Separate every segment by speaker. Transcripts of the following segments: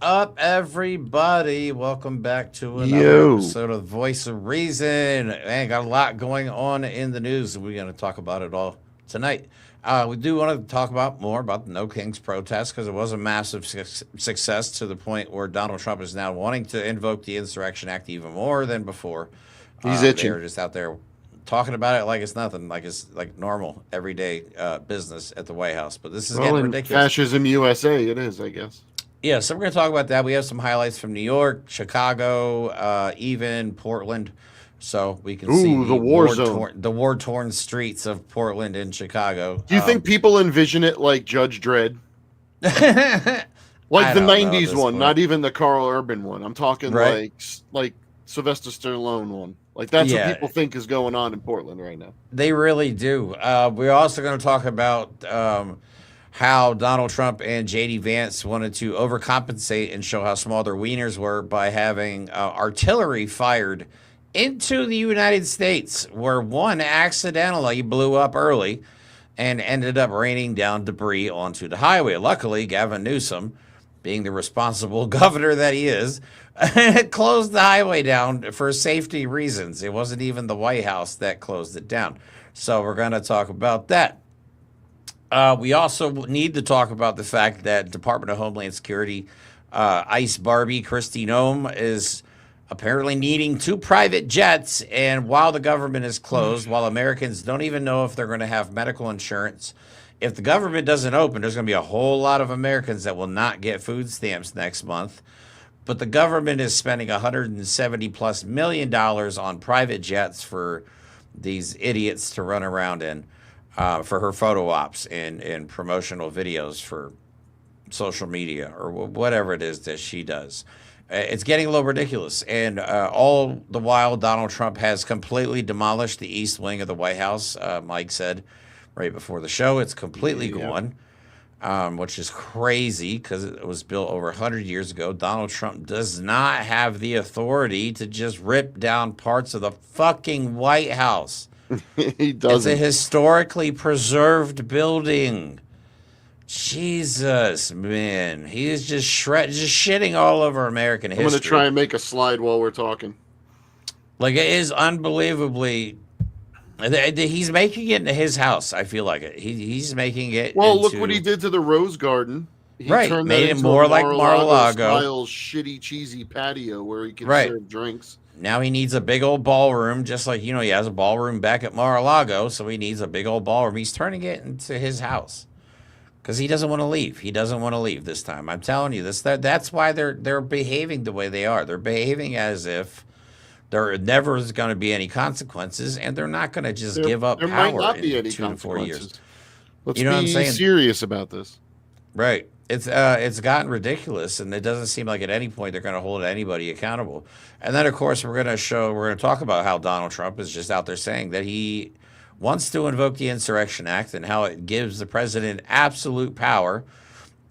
Speaker 1: up, everybody? Welcome back to another
Speaker 2: Yo,
Speaker 1: episode of Voice of Reason. Man, got a lot going on in the news. We're going to talk about it all tonight. We do want to talk about more about the No Kings protest because it was a massive success to the point where Donald Trump is now wanting to invoke the Insurrection Act even more than before.
Speaker 2: he's
Speaker 1: They
Speaker 2: itching.
Speaker 1: are just out there talking about it like it's nothing, like it's like normal everyday business at the White House. But this is
Speaker 2: Well,
Speaker 1: getting
Speaker 2: in
Speaker 1: ridiculous.
Speaker 2: fascism USA, it is, I guess.
Speaker 1: Yeah, so we're going to talk about that. We have some highlights from New York, Chicago, even Portland, so we can see
Speaker 2: Ooh, the
Speaker 1: the
Speaker 2: war zone.
Speaker 1: war torn streets of Portland and Chicago.
Speaker 2: Do you think people envision it like Judge Dredd? Like
Speaker 1: I
Speaker 2: the
Speaker 1: don't know at
Speaker 2: 90s
Speaker 1: this
Speaker 2: one,
Speaker 1: point.
Speaker 2: not even the Carl Urban one. I'm talking
Speaker 1: Right?
Speaker 2: like Sylvester Stallone one. Like that's what
Speaker 1: Yeah,
Speaker 2: people think is going on in Portland right now.
Speaker 1: they really do. We're also going to talk about how Donald Trump and JD Vance wanted to overcompensate and show how small their wieners were by having artillery fired into the United States, where one accidentally blew up early and ended up raining down debris onto the highway. Luckily, Gavin Newsom, being the responsible governor that he is, closed the highway down for safety reasons. It wasn't even the White House that closed it down. So we're going to talk about that. We also need to talk about the fact that Department of Homeland Security Ice Barbie Kristi Noem is apparently needing two private jets. And while the government is closed, while Americans don't even know if they're going to have medical insurance, if the government doesn't open, there's going to be a whole lot of Americans that will not get food stamps next month. But the government is spending 170 plus $1 million on private jets for these idiots to run around in for her photo ops and promotional videos for social media or whatever it is that she does. It's getting a little ridiculous. And all the while, Donald Trump has completely demolished the east wing of the White House. Mike said right before the show, it's completely
Speaker 2: Yep.
Speaker 1: gone, which is crazy because it was built over 100 years ago. Donald Trump does not have the authority to just rip down parts of the fucking White House.
Speaker 2: He
Speaker 1: It's a
Speaker 2: doesn't.
Speaker 1: historically preserved building. Jesus, man, he is just just shitting all over American
Speaker 2: I'm going to try
Speaker 1: history.
Speaker 2: and make a slide while we're talking.
Speaker 1: Like it is unbelievably. He's making it into his house. I feel like it. He's making it
Speaker 2: Well, look what he
Speaker 1: into
Speaker 2: did to the Rose Garden. He
Speaker 1: right.
Speaker 2: turned that
Speaker 1: Made it
Speaker 2: into a
Speaker 1: more like
Speaker 2: Mar-a-Lago
Speaker 1: Mar-a-Lago.
Speaker 2: style shitty cheesy patio where he can
Speaker 1: Right
Speaker 2: serve drinks.
Speaker 1: now, he needs a big old ballroom, just like he has a ballroom back at Mar-a-Lago. So he needs a big old ballroom. He's turning it into his house. Because he doesn't want to leave. He doesn't want to leave this time. I'm telling you this. That's why they're behaving the way they are. They're behaving as if there never is going to be any consequences, and they're not going to just
Speaker 2: There,
Speaker 1: give up
Speaker 2: there might
Speaker 1: power
Speaker 2: not be
Speaker 1: in
Speaker 2: any
Speaker 1: 2 to 4 years.
Speaker 2: consequences. Let's
Speaker 1: You know what I'm
Speaker 2: be
Speaker 1: saying?
Speaker 2: serious about this.
Speaker 1: Right. It's gotten ridiculous, and it doesn't seem like at any point they're going to hold anybody accountable. And then, of course, we're going to talk about how Donald Trump is just out there saying that he wants to invoke the Insurrection Act and how it gives the president absolute power.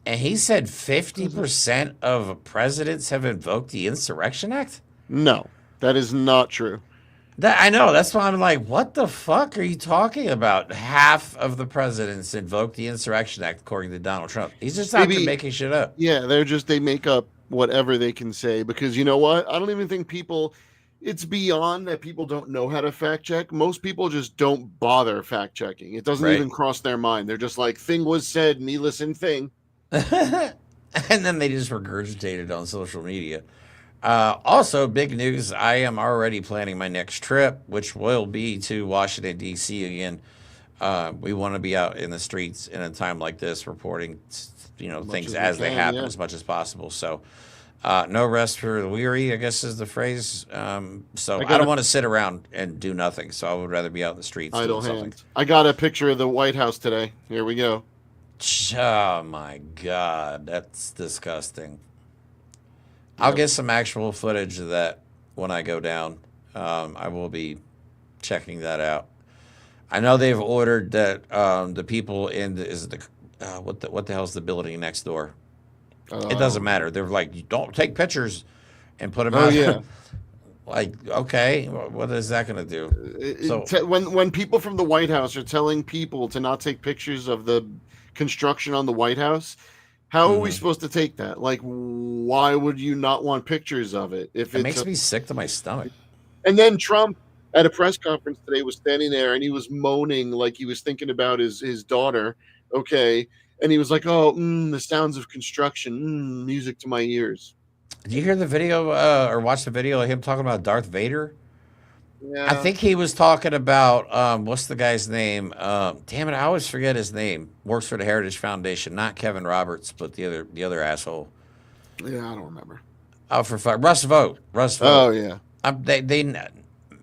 Speaker 1: And he said 50% of presidents have invoked the Insurrection Act.
Speaker 2: No, that is not true.
Speaker 1: That I know. That's why I'm like, what the fuck are you talking about? Half of the presidents invoked the Insurrection Act, according to Donald Trump. He's just out there
Speaker 2: Maybe,
Speaker 1: making shit up.
Speaker 2: yeah, they make up whatever they can say because you know what? I don't even think it's beyond that people don't know how to fact check. Most people just don't bother fact checking. It doesn't
Speaker 1: Right.
Speaker 2: even cross their mind. They're just like, thing was said, me listen thing.
Speaker 1: And then they just regurgitate it on social media. Also, big news, I am already planning my next trip, which will be to Washington, D.C. again. We want to be out in the streets in a time like this, reporting
Speaker 2: As much
Speaker 1: things
Speaker 2: as we
Speaker 1: as they
Speaker 2: can,
Speaker 1: happen
Speaker 2: yeah.
Speaker 1: as much as possible. So no rest for the weary, I guess is the phrase. So
Speaker 2: I
Speaker 1: I
Speaker 2: got
Speaker 1: don't
Speaker 2: a
Speaker 1: want to sit around and do nothing. So I would rather be out in the streets
Speaker 2: idle
Speaker 1: doing something.
Speaker 2: hand. I got a picture of the White House today. Here we go.
Speaker 1: Oh my God, that's disgusting. I'll
Speaker 2: Yep.
Speaker 1: get some actual footage of that when I go down. I will be checking that out. I know they've ordered that the people in the is the what the hell's the building next door? It doesn't
Speaker 2: Um,
Speaker 1: matter. They're like, you don't take pictures and put them
Speaker 2: oh
Speaker 1: out.
Speaker 2: yeah.
Speaker 1: Like, okay, what is that going to do? So
Speaker 2: When people from the White House are telling people to not take pictures of the construction on the White House, How are we supposed to take that? Like, why would you not want pictures of it? If
Speaker 1: It
Speaker 2: it's
Speaker 1: makes me sick to my stomach.
Speaker 2: And then Trump at a press conference today was standing there and he was moaning like he was thinking about his daughter. Okay. And he was like, oh, the sounds of construction, music to my ears.
Speaker 1: Did you hear the video or watch the video of him talking about Darth Vader? I
Speaker 2: Yeah.
Speaker 1: think he was talking about what's the guy's name? Damn it, I always forget his name. Works for the Heritage Foundation, not Kevin Roberts, but the other asshole.
Speaker 2: Yeah, I don't remember.
Speaker 1: Oh, for fuck, Russ Vogt. Russ
Speaker 2: Oh,
Speaker 1: Vogt.
Speaker 2: yeah.
Speaker 1: They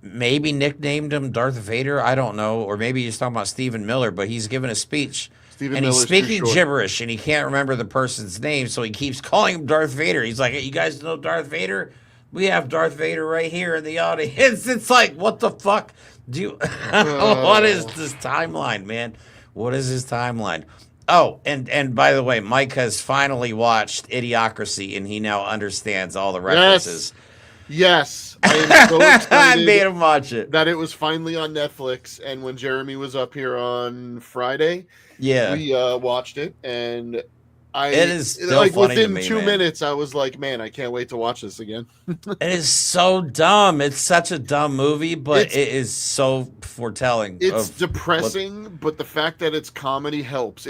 Speaker 1: maybe nicknamed him Darth Vader. I don't know, or maybe he's talking about Stephen Miller, but he's giving a speech.
Speaker 2: Stephen
Speaker 1: And he's
Speaker 2: Miller's too
Speaker 1: speaking
Speaker 2: short.
Speaker 1: gibberish, and he can't remember the person's name, so he keeps calling him Darth Vader. He's like, hey, you guys know Darth Vader? We have Darth Vader right here in the audience. It's like, what the fuck? Do you? What is this timeline, man? What is his timeline? Oh, and by the way, Mike has finally watched Idiocracy, and he now understands all the references.
Speaker 2: Yes. I am so
Speaker 1: I
Speaker 2: excited
Speaker 1: made him watch it.
Speaker 2: that it was finally on Netflix. And when Jeremy was up here on Friday,
Speaker 1: Yeah,
Speaker 2: we watched it. And
Speaker 1: it is still
Speaker 2: like
Speaker 1: funny to
Speaker 2: within
Speaker 1: me,
Speaker 2: 2
Speaker 1: man.
Speaker 2: minutes, I was like, man, I can't wait to watch this again.
Speaker 1: It is so dumb. It's such a dumb movie, but
Speaker 2: It's-
Speaker 1: it is so foretelling.
Speaker 2: It's
Speaker 1: of
Speaker 2: depressing, but the fact that it's comedy helps.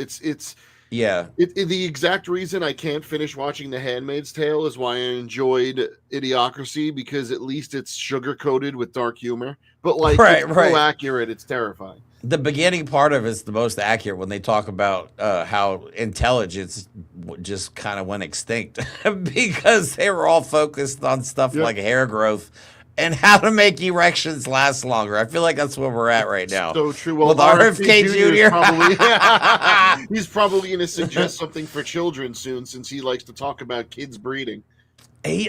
Speaker 1: yeah,
Speaker 2: The exact reason I can't finish watching The Handmaid's Tale is why I enjoyed Idiocracy, because at least it's sugar coated with dark humor. But like,
Speaker 1: Right,
Speaker 2: it's
Speaker 1: right.
Speaker 2: so accurate, it's terrifying.
Speaker 1: the beginning part of it's the most accurate when they talk about how intelligence just kind of went extinct because they were all focused on stuff
Speaker 2: Yep.
Speaker 1: like hair growth and how to make erections last longer. I feel like that's where we're at right now.
Speaker 2: So true. Well,
Speaker 1: With RFK
Speaker 2: Jr. 's
Speaker 1: Jr.
Speaker 2: probably he's probably going to suggest something for children soon, since he likes to talk about kids breeding.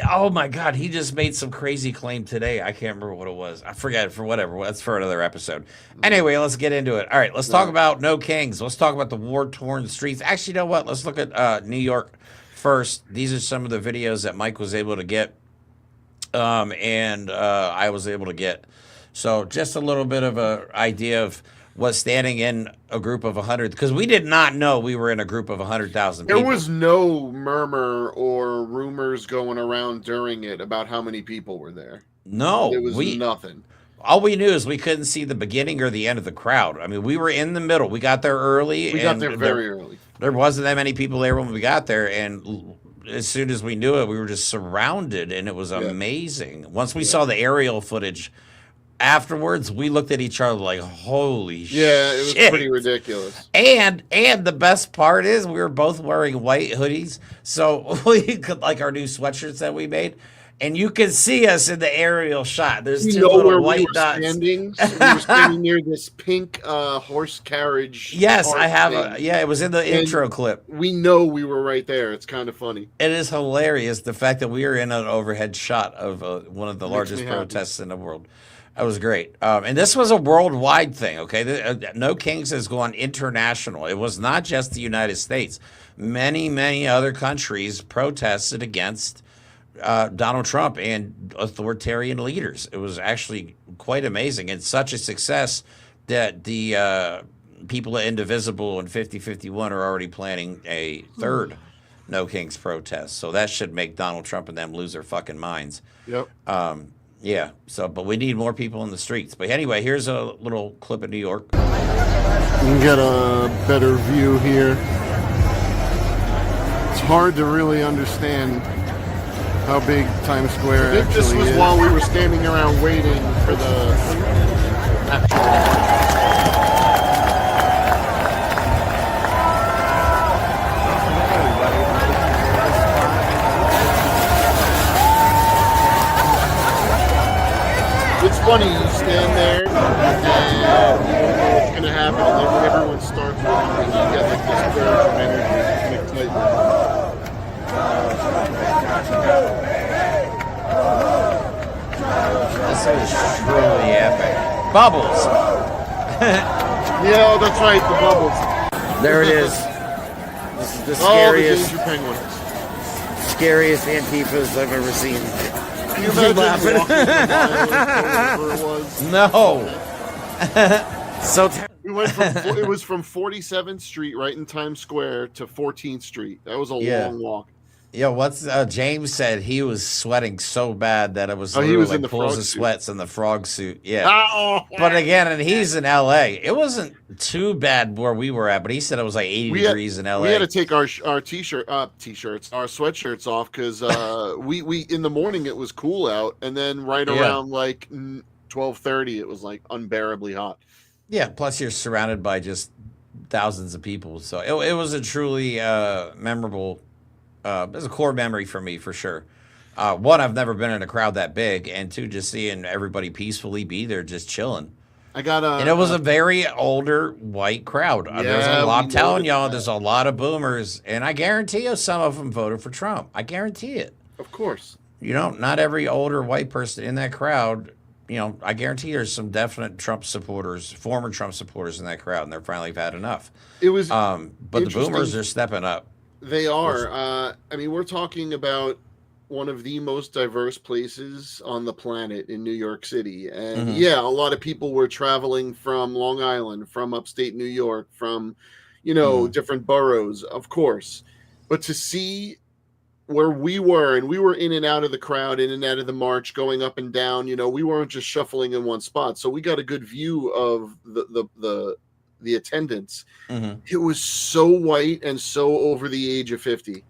Speaker 1: Oh my God, he just made some crazy claim today. I can't remember what it was. I forget, for whatever. That's for another episode. Anyway, let's get into it. All right, let's talk about No Kings. Let's talk about the war-torn streets. Actually, you know what? Let's look at New York first. These are some of the videos that Mike was able to get, and I was able to get. So just a little bit of an idea of what's standing in a group of 100, because we did not know we were in a group of 100,000 people.
Speaker 2: There was no murmur or rumors going around during it about how many people were there.
Speaker 1: No,
Speaker 2: There was nothing.
Speaker 1: all we knew is we couldn't see the beginning or the end of the crowd. I mean, we were in the middle. We got there early.
Speaker 2: We got
Speaker 1: and
Speaker 2: there very early.
Speaker 1: There wasn't that many people there when we got there, and as soon as we knew it, we were just surrounded, and it was amazing. Once we saw the aerial footage afterwards, we looked at each other like, holy shit.
Speaker 2: Yeah, it was pretty ridiculous.
Speaker 1: And the best part is we were both wearing white hoodies, so we could, like, our new sweatshirts that we made, and you can see us in the aerial shot. There's
Speaker 2: You
Speaker 1: two
Speaker 2: know
Speaker 1: little
Speaker 2: where
Speaker 1: white
Speaker 2: we were
Speaker 1: dots.
Speaker 2: standing? So we were standing near this pink horse carriage.
Speaker 1: Yes,
Speaker 2: cart
Speaker 1: I have.
Speaker 2: thing.
Speaker 1: Yeah, it was in the intro clip.
Speaker 2: We know we were right there. It's kind of funny.
Speaker 1: It is hilarious the fact that we are in an overhead shot of one of the
Speaker 2: Makes
Speaker 1: largest
Speaker 2: me happy.
Speaker 1: protests in the world. That was great. And this was a worldwide thing, okay? No Kings has gone international. It was not just the United States. Many, many other countries protested against Donald Trump and authoritarian leaders. It was actually quite amazing and such a success that the people at Indivisible and 5051 are already planning a third No Kings protest. So that should make Donald Trump and them lose their fucking minds.
Speaker 2: Yep.
Speaker 1: Yeah, so, but we need more people in the streets. But anyway, here's a little clip of New York.
Speaker 2: You can get a better view here. It's hard to really understand how big Times Square
Speaker 3: I think
Speaker 2: actually
Speaker 3: this was
Speaker 2: is.
Speaker 3: while we were standing around waiting for the actual. It's funny, you stand there and you don't know what's going to happen, and then when everyone starts walking, you get like this burst of energy. It's excitement.
Speaker 1: This is truly epic. Bubbles.
Speaker 2: Yeah, that's right, the bubbles.
Speaker 1: There it is. This is the
Speaker 2: Oh, the
Speaker 1: scariest,
Speaker 2: danger penguin.
Speaker 1: scariest Antifas I've ever seen.
Speaker 2: Can you
Speaker 1: Keep
Speaker 2: imagine
Speaker 1: laughing.
Speaker 2: walking through violence or whatever it was?
Speaker 1: No. So
Speaker 2: We went from it was from 47th Street right in Times Square to 14th Street. That was a
Speaker 1: yeah.
Speaker 2: long walk.
Speaker 1: Yeah, what's James said he was sweating so bad that it was
Speaker 2: Oh, he
Speaker 1: literally
Speaker 2: was in
Speaker 1: like
Speaker 2: the
Speaker 1: pools
Speaker 2: frog
Speaker 1: of
Speaker 2: suit.
Speaker 1: sweats in the frog suit. Yeah.
Speaker 2: Oh,
Speaker 1: But again, and he's in LA. It wasn't too bad where we were at, but he said it was like 80 degrees in LA.
Speaker 2: we had to take our t-shirts, our sweatshirts off because we in the morning it was cool out, and then right around like 12:30 it was like unbearably hot.
Speaker 1: Yeah, plus you're surrounded by just thousands of people. So it was a truly memorable, it was a core memory for me for sure. One, I've never been in a crowd that big, and two, just seeing everybody peacefully be there, just chilling. And it was a very older white crowd. There's a lot, I'm telling y'all, there's a lot of boomers, and I guarantee you some of them voted for Trump. I guarantee it.
Speaker 2: Of course.
Speaker 1: You know, not every older white person in that crowd. You know, I guarantee there's some definite Trump supporters, former Trump supporters in that crowd, and they're finally had enough.
Speaker 2: It was,
Speaker 1: but the boomers are stepping up.
Speaker 2: They are. I mean, we're talking about one of the most diverse places on the planet in New York City, and yeah, a lot of people were traveling from Long Island, from upstate New York, from different boroughs, of course, but to see where we were, and we were in and out of the crowd, in and out of the march, going up and down. We weren't just shuffling in one spot, so we got a good view of the attendance. It was so white and so over the age of 50.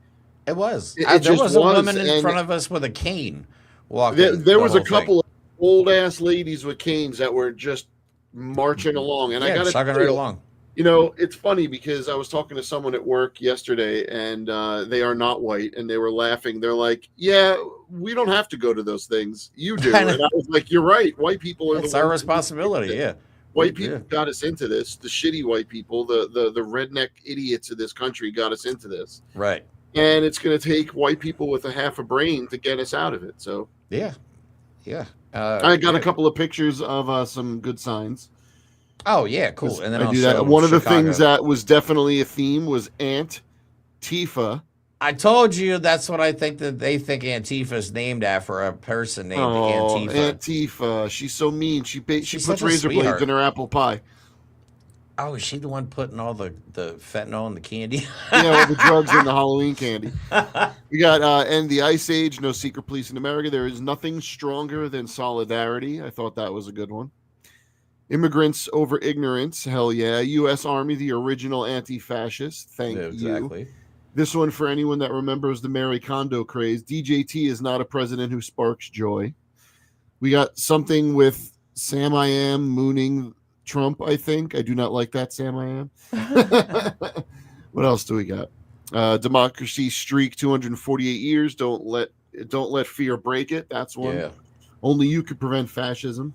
Speaker 1: It was. There was a woman in front of us with a cane walking.
Speaker 2: There was a couple of old ass ladies with canes that were just marching along, and I got
Speaker 1: chugging right along.
Speaker 2: It's funny because I was talking to someone at work yesterday, and they are not white, and they were laughing. They're like, "Yeah, we don't have to go to those things. You do." And I was like, "You're right. White people are
Speaker 1: it's our responsibility." Yeah,
Speaker 2: white people got us into this. The shitty white people, the redneck idiots of this country, got us into this.
Speaker 1: Right.
Speaker 2: And it's going to take white people with a half a brain to get us out of it. So
Speaker 1: yeah.
Speaker 2: I got a couple of pictures of some good signs.
Speaker 1: Oh yeah, cool. And then
Speaker 2: I do that. One of the things that was definitely a theme was Antifa.
Speaker 1: I told you that's what I think, that they think Antifa is named after a person named Antifa.
Speaker 2: Antifa. She's so mean. She puts razor blades in her apple pie.
Speaker 1: Oh, is she the one putting all the fentanyl in the candy?
Speaker 2: Yeah, all the drugs in the Halloween candy. We got End the Ice Age, No Secret Police in America. There is nothing stronger than solidarity. I thought that was a good one. Immigrants over ignorance. Hell yeah. U.S. Army, the original anti-fascist. Thank you. Exactly. This one for anyone that remembers the Marie Kondo craze. DJT is not a president who sparks joy. We got something with Sam I Am mooning Trump, I think. I do not like that, Sam I Am. What else do we got? Democracy streak 248 years. Don't let fear break it. That's one. Yeah. Only you could prevent fascism.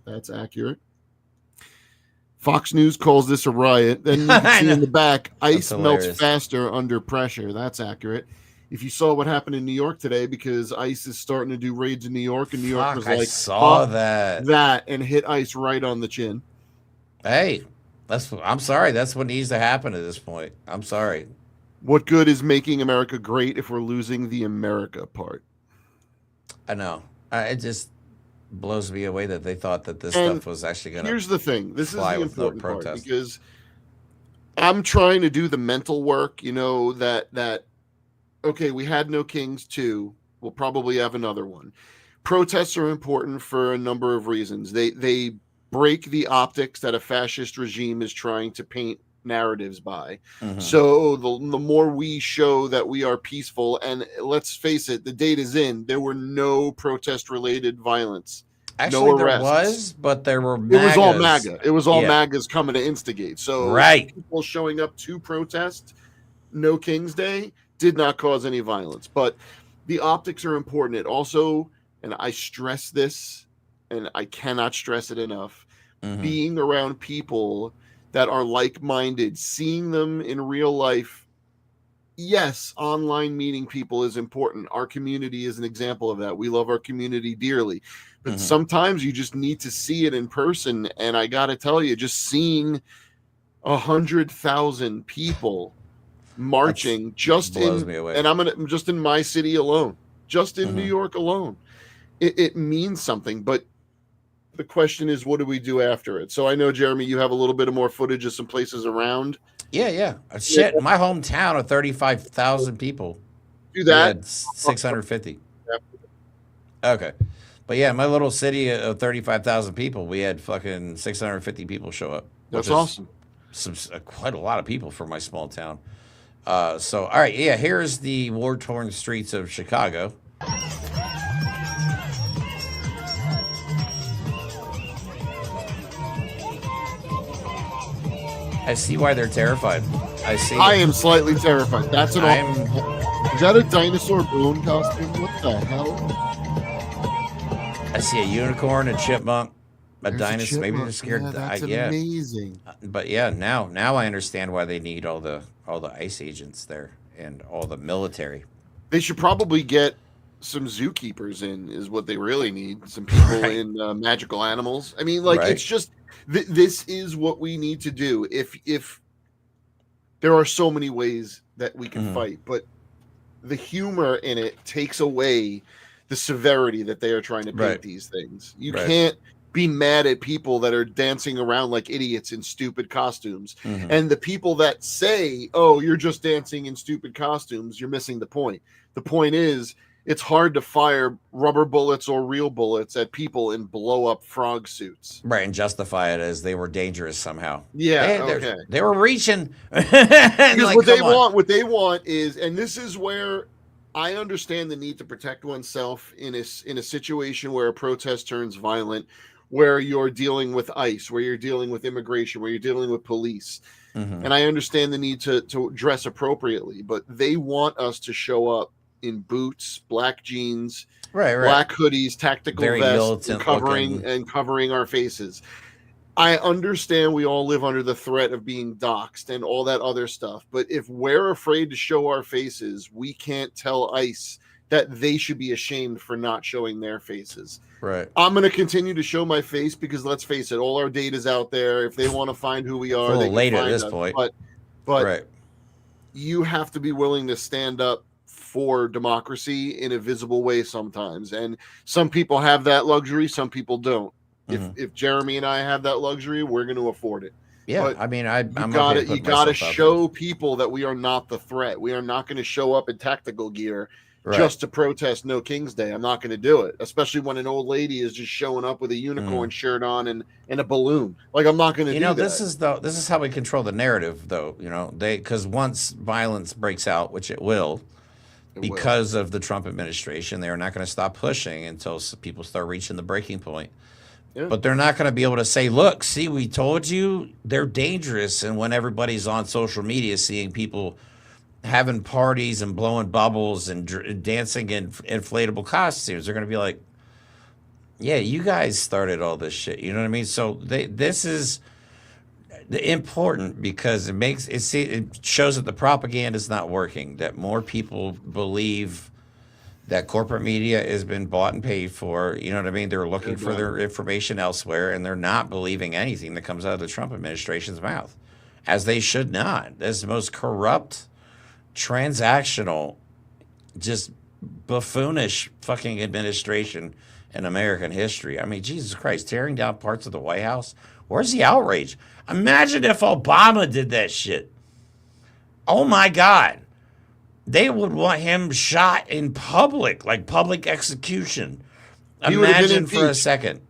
Speaker 2: That's accurate. Fox News calls this a riot. Then you can see in the back, ice melts faster under pressure. That's accurate. If you saw what happened in New York today, because ICE is starting to do raids in New York, and New York was like,
Speaker 1: I saw that
Speaker 2: and hit ICE right on the chin.
Speaker 1: Hey, I'm sorry. That's what needs to happen at this point. I'm sorry.
Speaker 2: What good is making America great if we're losing the America part?
Speaker 1: I know. It just blows me away that they thought that this stuff was actually going to.
Speaker 2: Here's the thing. This is the important part, because I'm trying to do the mental work, that okay, we had no kings too. We'll probably have another one. Protests are important for a number of reasons. They break the optics that a fascist regime is trying to paint narratives by. So the more we show that we are peaceful, and let's face it, the data's in, there were no protest related violence.
Speaker 1: Actually, there was, but there were MAGAs.
Speaker 2: It was all MAGA. It was all MAGAs coming to instigate. So people showing up to protest No King's Day did not cause any violence. But the optics are important. It also, and I stress this, and I cannot stress it enough, being around people that are like-minded, seeing them in real life. Yes, online meeting people is important. Our community is an example of that. We love our community dearly. But sometimes you just need to see it in person. And I got to tell you, just seeing 100,000 people marching just in my city alone, just in New York alone, it means something. But The question is, what do we do after it? So I know, Jeremy, you have a little bit of more footage of some places around.
Speaker 1: Yeah. Shit, my hometown of 35,000 people,
Speaker 2: Do
Speaker 1: we
Speaker 2: that.
Speaker 1: had 650. Okay. But yeah, my little city of 35,000 people, we had fucking 650 people show up.
Speaker 2: That's awesome.
Speaker 1: Quite a lot of people for my small town. So, all right, yeah, here's the war-torn streets of Chicago. I see why they're terrified.
Speaker 2: I am slightly terrified. That's an. Is that a dinosaur bone costume? What the hell?
Speaker 1: I see a unicorn, a chipmunk, a dinosaur. Maybe they're scared.
Speaker 2: Yeah, that's amazing.
Speaker 1: But yeah, now I understand why they need all the ICE agents there and all the military.
Speaker 2: They should probably get some zookeepers in. Is what they really need. Some people in magical animals. I mean, like it's just this is what we need to do. If there are so many ways that we can fight, but the humor in it takes away the severity that they are trying to paint these things. You can't be mad at people that are dancing around like idiots in stupid costumes. And the people that say, oh, you're just dancing in stupid costumes, you're missing the point. The point is, it's hard to fire rubber bullets or real bullets at people in blow-up frog suits.
Speaker 1: Right, and justify it as they were dangerous somehow.
Speaker 2: Yeah,
Speaker 1: they were reaching.
Speaker 2: Because like, what they want is, and this is where I understand the need to protect oneself in a situation where a protest turns violent, where you're dealing with ICE, where you're dealing with immigration, where you're dealing with police. And I understand the need to dress appropriately, but they want us to show up in boots, black jeans, black hoodies, tactical vests, and covering our faces. I understand we all live under the threat of being doxxed and all that other stuff, but if we're afraid to show our faces, we can't tell ICE that they should be ashamed for not showing their faces.
Speaker 1: Right.
Speaker 2: I'm going to continue to show my face because let's face it, all our data's out there. If they want to find who we are,
Speaker 1: it's a
Speaker 2: they can
Speaker 1: late
Speaker 2: find
Speaker 1: at this
Speaker 2: us.
Speaker 1: point.
Speaker 2: But you have to be willing to stand up for democracy in a visible way sometimes. And some people have that luxury, some people don't. If Jeremy and I have that luxury, we're going to afford it.
Speaker 1: Yeah,
Speaker 2: but
Speaker 1: I mean,
Speaker 2: you got to show people that we are not the threat. We are not going to show up in tactical gear just to protest No King's Day. I'm not going to do it, especially when an old lady is just showing up with a unicorn shirt on and a balloon. Like, I'm not going to do that.
Speaker 1: This is how we control the narrative, though. Because once violence breaks out, which it will, because of the Trump administration, they're not going to stop pushing until people start reaching the breaking point. Yeah. But they're not going to be able to say, look, see, we told you they're dangerous. And when everybody's on social media seeing people having parties and blowing bubbles and dancing in inflatable costumes, they're going to be like, yeah, you guys started all this shit. You know what I mean? So this is important because it shows that the propaganda is not working, that more people believe that corporate media has been bought and paid for. You know what I mean? They're looking for their information elsewhere, and they're not believing anything that comes out of the Trump administration's mouth, as they should not. That's the most corrupt, transactional, just buffoonish fucking administration in American history. I mean, Jesus Christ, tearing down parts of the White House. Where's the outrage? Imagine if Obama did that shit. Oh, my God. They would want him shot in public, like public execution. Imagine for a second.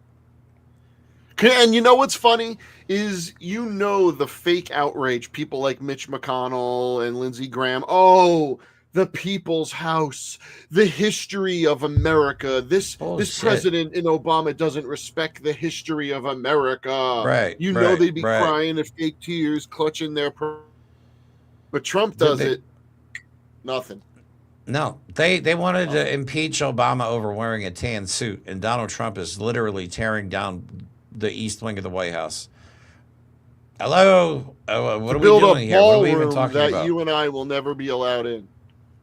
Speaker 2: And you know what's funny is, the fake outrage, people like Mitch McConnell and Lindsey Graham. Oh, the people's house, the history of America. This president in Obama doesn't respect the history of America.
Speaker 1: Right.
Speaker 2: They'd be crying in fake tears, clutching their. But Trump does it. Nothing.
Speaker 1: No, they wanted to impeach Obama over wearing a tan suit, and Donald Trump is literally tearing down the east wing of the White House. Hello, what are we doing here? What are we even talking about?
Speaker 2: That you and I will never be allowed in.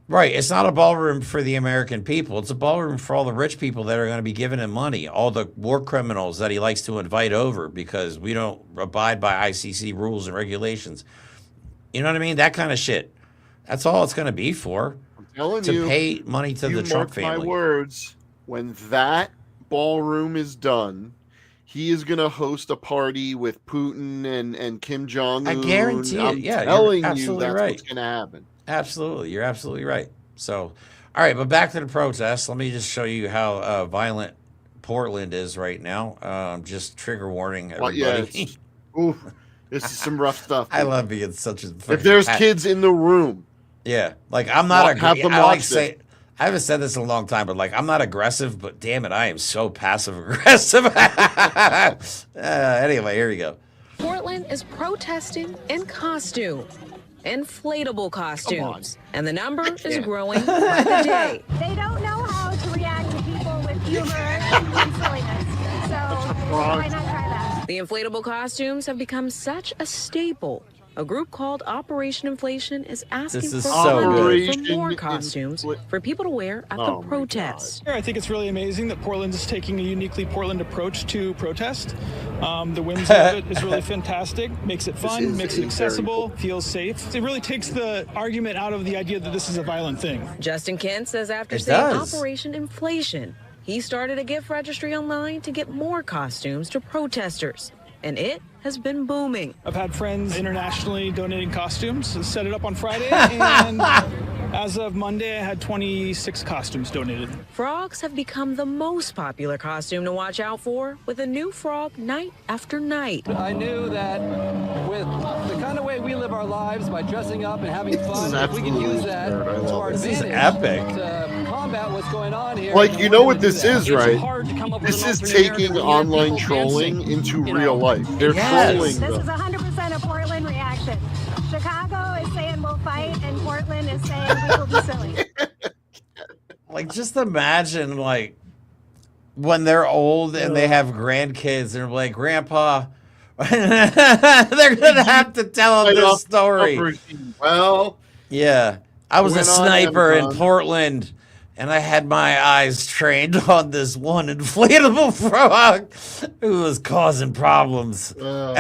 Speaker 1: Right, it's not a ballroom for the American people. It's a ballroom for all the rich people that are going to be giving him money, all the war criminals that he likes to invite over because we don't abide by ICC rules and regulations. You know what I mean? That kind of shit. That's all it's going to be for.
Speaker 2: I'm telling you,
Speaker 1: to pay money to the Trump family.
Speaker 2: My words, when that ballroom is done, he is going to host a party with Putin and Kim Jong-un.
Speaker 1: I guarantee it.
Speaker 2: I'm
Speaker 1: Yeah,
Speaker 2: telling
Speaker 1: you're
Speaker 2: you
Speaker 1: absolutely
Speaker 2: that's
Speaker 1: right.
Speaker 2: what's going to happen.
Speaker 1: Absolutely. You're absolutely right. So, all right, but back to the protests. Let me just show you how violent Portland is right now. Just trigger warning,
Speaker 2: Well, yeah,
Speaker 1: everybody.
Speaker 2: oof, this is some rough stuff.
Speaker 1: I
Speaker 2: dude.
Speaker 1: love being such a
Speaker 2: If
Speaker 1: fucking
Speaker 2: there's
Speaker 1: pat-
Speaker 2: kids in the room,
Speaker 1: Yeah, like I'm not
Speaker 2: have them
Speaker 1: I like
Speaker 2: watch
Speaker 1: say I haven't said this in a long time, but like I'm not aggressive, but damn it, I am so passive aggressive. Anyway, here you go.
Speaker 4: Portland is protesting in costume, inflatable costumes, and the number is growing by the day.
Speaker 5: They don't know how to react to people with humor and silliness. So why not try that?
Speaker 4: The inflatable costumes have become such a staple. A group called Operation Inflation is asking
Speaker 1: This is
Speaker 4: for
Speaker 1: so
Speaker 4: funding
Speaker 1: good.
Speaker 4: for more
Speaker 2: Operation
Speaker 4: costumes for people to wear at
Speaker 2: Oh
Speaker 4: the
Speaker 2: my
Speaker 4: protests.
Speaker 6: I think it's really amazing that Portland is taking a uniquely Portland approach to protest. The whimsy of it is really fantastic. Makes it
Speaker 2: is
Speaker 6: fun, makes
Speaker 2: a
Speaker 6: it accessible, feels safe. It really takes the argument out of the idea that this is a violent thing.
Speaker 4: Justin Kent says after
Speaker 1: It
Speaker 4: seeing
Speaker 1: does.
Speaker 4: Operation Inflation, he started a gift registry online to get more costumes to protesters. And it has been booming.
Speaker 6: I've had friends internationally donating costumes. Set it up on Friday, and as of Monday, I had 26 costumes donated.
Speaker 4: Frogs have become the most popular costume to watch out for, with a new frog night after night.
Speaker 7: I knew that with the kind of way we live our lives, by dressing up and having fun, if we can use that
Speaker 2: absolutely absurd. I
Speaker 7: to
Speaker 2: love
Speaker 7: our
Speaker 2: it.
Speaker 1: This is
Speaker 7: advantage
Speaker 1: epic.
Speaker 7: to combat what's going on here.
Speaker 2: like,
Speaker 7: then
Speaker 2: you
Speaker 7: we're
Speaker 2: know
Speaker 7: gonna
Speaker 2: what
Speaker 7: do
Speaker 2: this
Speaker 7: that.
Speaker 2: is,
Speaker 7: It's
Speaker 2: right?
Speaker 7: hard to come up with
Speaker 2: This
Speaker 7: an
Speaker 2: is
Speaker 7: alternate
Speaker 2: taking
Speaker 7: narrative when you have
Speaker 2: online
Speaker 7: people
Speaker 2: trolling
Speaker 7: dancing,
Speaker 2: into
Speaker 7: you know.
Speaker 2: real life. They're
Speaker 1: Yes.
Speaker 2: trolling
Speaker 5: This is
Speaker 2: them.
Speaker 5: 100% a Portland reaction. Chicago is saying we'll fight, and Portland is saying we will be silly.
Speaker 1: Like, just imagine, like, when they're old and they have grandkids, and they're like, Grandpa, they're gonna have to tell them this story.
Speaker 2: Well,
Speaker 1: Yeah, I was a
Speaker 2: Went on
Speaker 1: sniper in
Speaker 2: Amazon.
Speaker 1: Portland, and I had my eyes trained on this one inflatable frog who was causing problems. Like,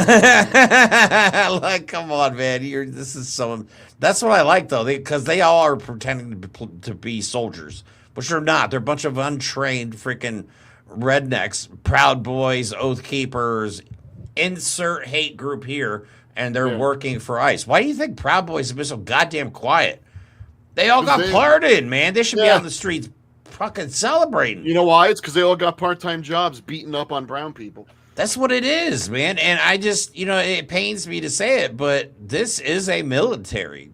Speaker 1: come on, man, this is so. That's what I like though, because they all are pretending to be soldiers, which they're not. They're a bunch of untrained freaking rednecks, Proud Boys, Oath Keepers, insert hate group here, and they're working for ICE. Why do you think Proud Boys have been so goddamn quiet? They all got pardoned, man. They should be
Speaker 2: Yeah.
Speaker 1: on the streets fucking celebrating.
Speaker 2: you know why? It's because they all got part-time jobs beating up on brown people.
Speaker 1: That's what it is, man. And I just, it pains me to say it, but this is a military.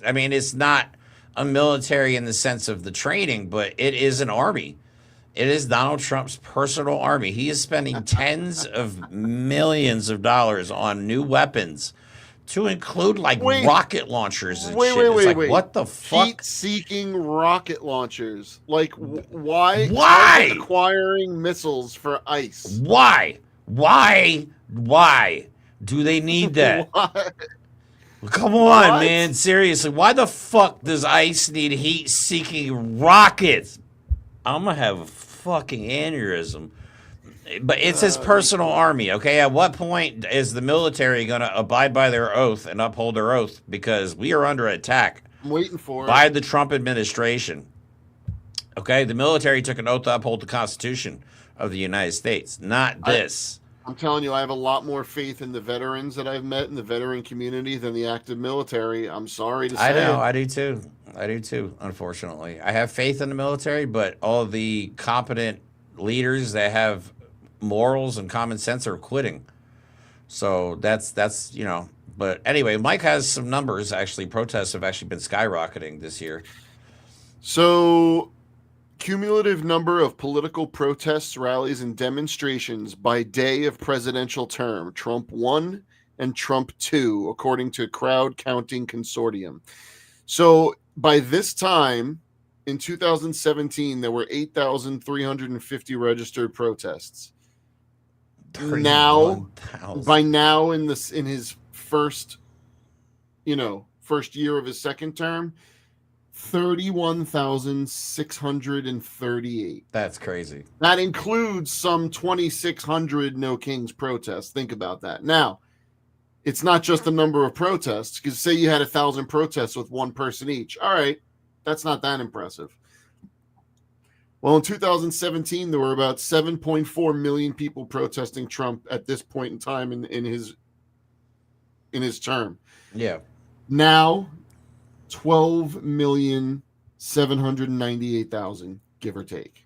Speaker 1: I mean, it's not a military in the sense of the training, but it is an army. It is Donald Trump's personal army. He is spending tens of millions of dollars on new weapons, to include like rocket launchers and shit. It's like, what the fuck?
Speaker 2: Heat-seeking rocket launchers. Like, why?
Speaker 1: Why?
Speaker 2: Acquiring missiles for ICE?
Speaker 1: Why? Do they need that?
Speaker 2: Why?
Speaker 1: Come on,
Speaker 2: What?
Speaker 1: man. Seriously, why the fuck does ICE need heat-seeking rockets? I'm gonna have a fucking aneurysm. But it's his personal army, okay? At what point is the military gonna abide by their oath and uphold their oath? Because we are under attack
Speaker 2: I'm waiting for it.
Speaker 1: by the Trump administration. Okay, the military took an oath to uphold the Constitution of the United States, not this.
Speaker 2: I'm telling you, I have a lot more faith in the veterans that I've met in the veteran community than the active military. I'm sorry to say
Speaker 1: I know,
Speaker 2: it.
Speaker 1: I do too, unfortunately. I have faith in the military, but all of the competent leaders that have morals and common sense are quitting. So that's but anyway, Mike has some numbers. Actually, protests have actually been skyrocketing this year.
Speaker 2: So, cumulative number of political protests, rallies, and demonstrations by day of presidential term: Trump 1 and Trump 2, according to Crowd Counting Consortium. So, by this time in 2017, there were 8,350 registered protests. Now,
Speaker 1: 31,000.
Speaker 2: by now in his first year of his second term, 31,638.
Speaker 1: That's crazy.
Speaker 2: That includes some 2,600 No Kings protests. Think about that. Now, it's not just the number of protests, because say you had 1,000 protests with one person each. All right, that's not that impressive. Well, in 2017, there were about 7.4 million people protesting Trump at this point in time in his term.
Speaker 1: Yeah.
Speaker 2: Now, 12,798,000, give or take.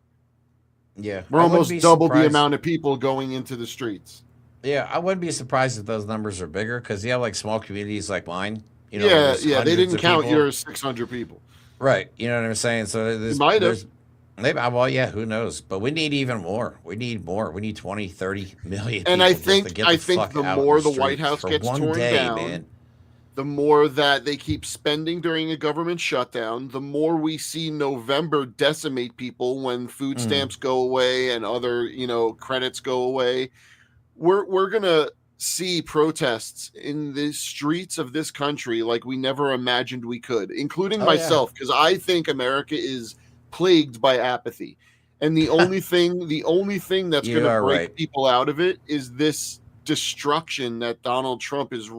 Speaker 1: Yeah.
Speaker 2: We're
Speaker 1: I wouldn't
Speaker 2: almost
Speaker 1: be
Speaker 2: double the
Speaker 1: surprised-
Speaker 2: amount of people going into the streets.
Speaker 1: Yeah, I wouldn't be surprised if those numbers are bigger because you have like small communities like mine. You know,
Speaker 2: Yeah,
Speaker 1: there's
Speaker 2: they
Speaker 1: hundreds
Speaker 2: didn't
Speaker 1: of
Speaker 2: count
Speaker 1: people.
Speaker 2: your 600 people.
Speaker 1: Right. You know what I'm saying? So there's,
Speaker 2: might have.
Speaker 1: there's maybe, well, yeah, who knows? But we need even more. We need more. We need 20, 30 million.
Speaker 2: And
Speaker 1: people
Speaker 2: I
Speaker 1: just
Speaker 2: think
Speaker 1: to get
Speaker 2: the
Speaker 1: out
Speaker 2: more
Speaker 1: in
Speaker 2: the White
Speaker 1: streets
Speaker 2: House
Speaker 1: for
Speaker 2: gets
Speaker 1: one
Speaker 2: torn
Speaker 1: day,
Speaker 2: down,
Speaker 1: man.
Speaker 2: the more that they keep spending during a government shutdown, the more we see November decimate people when food stamps go away and other, credits go away. We're gonna see protests in the streets of this country like we never imagined we could, including myself, because I think America is plagued by apathy. And the only thing that's
Speaker 1: You
Speaker 2: going to
Speaker 1: are
Speaker 2: break
Speaker 1: right.
Speaker 2: people out of it is this destruction that Donald Trump is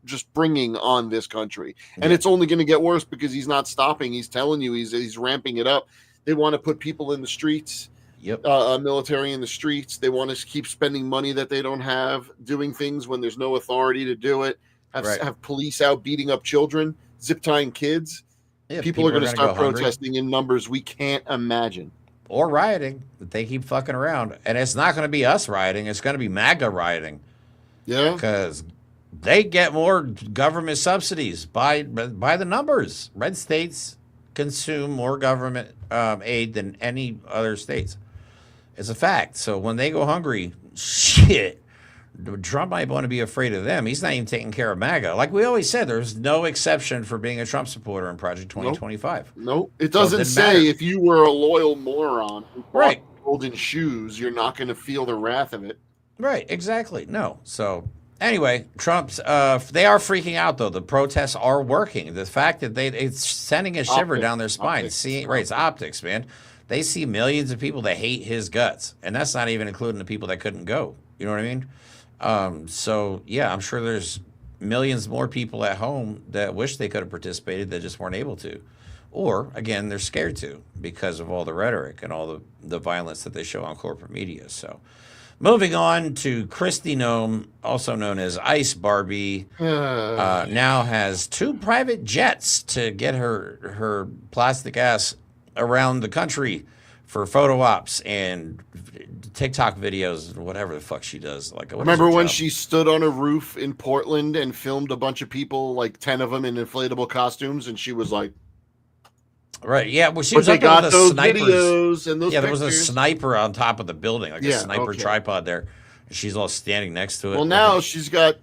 Speaker 2: just bringing on this country. And it's only going to get worse because he's not stopping. He's telling you he's ramping it up. They want to put people in the streets.
Speaker 1: Yep.
Speaker 2: Military in the streets. They want to keep spending money that they don't have, doing things when there's no authority to do it. Have police out beating up children, zip tying kids.
Speaker 1: Yeah,
Speaker 2: people are going to
Speaker 1: gonna
Speaker 2: start
Speaker 1: go hungry.
Speaker 2: protesting in numbers we can't imagine.
Speaker 1: Or rioting. But they keep fucking around. And it's not going to be us rioting. It's going to be MAGA rioting.
Speaker 2: Yeah.
Speaker 1: Because they get more government subsidies by the numbers. Red states consume more government aid than any other states. It's a fact. So when they go hungry, shit, Trump might want to be afraid of them. He's not even taking care of MAGA. Like we always said, there's no exception for being a Trump supporter in Project 2025.
Speaker 2: Nope. It doesn't
Speaker 1: didn't
Speaker 2: say
Speaker 1: matter.
Speaker 2: if you were a loyal moron who bought
Speaker 1: Right.
Speaker 2: golden shoes, you're not going to feel the wrath of it.
Speaker 1: Right, exactly. No. So anyway, Trump's they are freaking out though. The protests are working. The fact that it's sending a shiver
Speaker 2: Optics.
Speaker 1: down their spine.
Speaker 2: Optics.
Speaker 1: See, right, it's optics, man. They see millions of people that hate his guts, and that's not even including the people that couldn't go. You know what I mean? So yeah, I'm sure there's millions more people at home that wish they could have participated that just weren't able to. Or again, they're scared to because of all the rhetoric and all the violence that they show on corporate media. So moving on to Kristi Noem, also known as Ice Barbie, now has 2 private jets to get her plastic ass around the country for photo ops and TikTok videos, whatever the fuck she does. Like,
Speaker 2: Remember when she stood on a roof in Portland and filmed a bunch of people, like 10 of them in inflatable costumes, and she was like,
Speaker 1: right, yeah, well, she
Speaker 2: but
Speaker 1: was
Speaker 2: they
Speaker 1: up there
Speaker 2: got
Speaker 1: with the
Speaker 2: those
Speaker 1: snipers.
Speaker 2: videos and those
Speaker 1: Yeah, there was a
Speaker 2: pictures.
Speaker 1: sniper on top of the building, like a
Speaker 2: Yeah,
Speaker 1: sniper
Speaker 2: okay.
Speaker 1: tripod there. And she's all standing next to it.
Speaker 2: Well, now she's got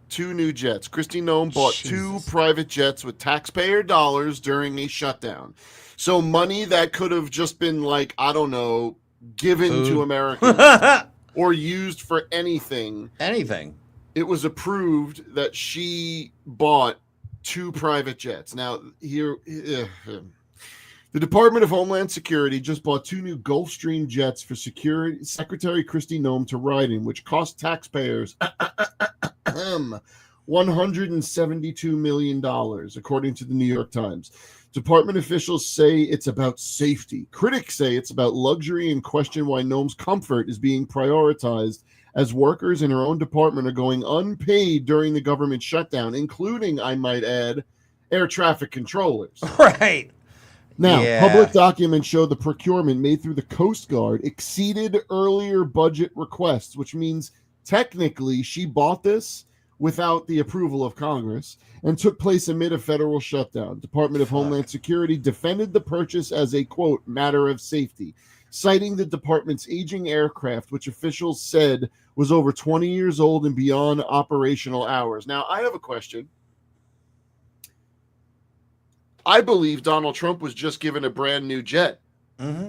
Speaker 2: 2 new jets. Kristi Noem bought
Speaker 1: Jesus.
Speaker 2: 2 private jets with taxpayer dollars during a shutdown. So money that could have just been like, I don't know, given
Speaker 1: Food.
Speaker 2: to Americans or used for anything.
Speaker 1: Anything.
Speaker 2: It was approved that she bought 2 private jets. Now, here, the Department of Homeland Security just bought 2 new Gulfstream jets for Secretary Kristi Noem to ride in, which cost taxpayers $172 million, according to the New York Times. Department officials say it's about safety. Critics say it's about luxury and question why Noem's comfort is being prioritized as workers in her own department are going unpaid during the government shutdown, including, I might add, air traffic controllers.
Speaker 1: Right.
Speaker 2: Now,
Speaker 1: Yeah.
Speaker 2: public documents show the procurement made through the Coast Guard exceeded earlier budget requests, which means technically she bought this without the approval of Congress and took place amid a federal shutdown. Department of Homeland Security defended the purchase as a, quote, matter of safety, citing the department's aging aircraft, which officials said was over 20 years old and beyond operational hours. Now, I have a question. I believe Donald Trump was just given a brand new jet.
Speaker 1: Mm-hmm.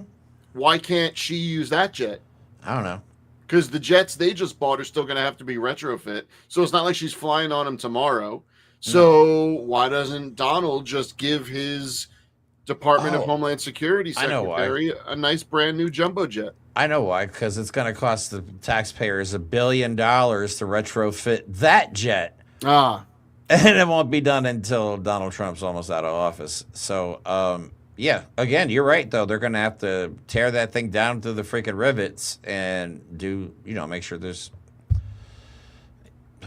Speaker 2: Why can't she use that jet?
Speaker 1: I don't know.
Speaker 2: Because the jets they just bought are still going to have to be retrofit. So it's not like she's flying on them tomorrow. So why doesn't Donald just give his Department of Homeland Security
Speaker 1: I know why.
Speaker 2: secretary a nice brand new jumbo jet?
Speaker 1: I know why, because it's going to cost the taxpayers $1 billion to retrofit that jet.
Speaker 2: Ah,
Speaker 1: And it won't be done until Donald Trump's almost out of office. So, Yeah, again, you're right, though. They're going to have to tear that thing down to the freaking rivets and make sure there's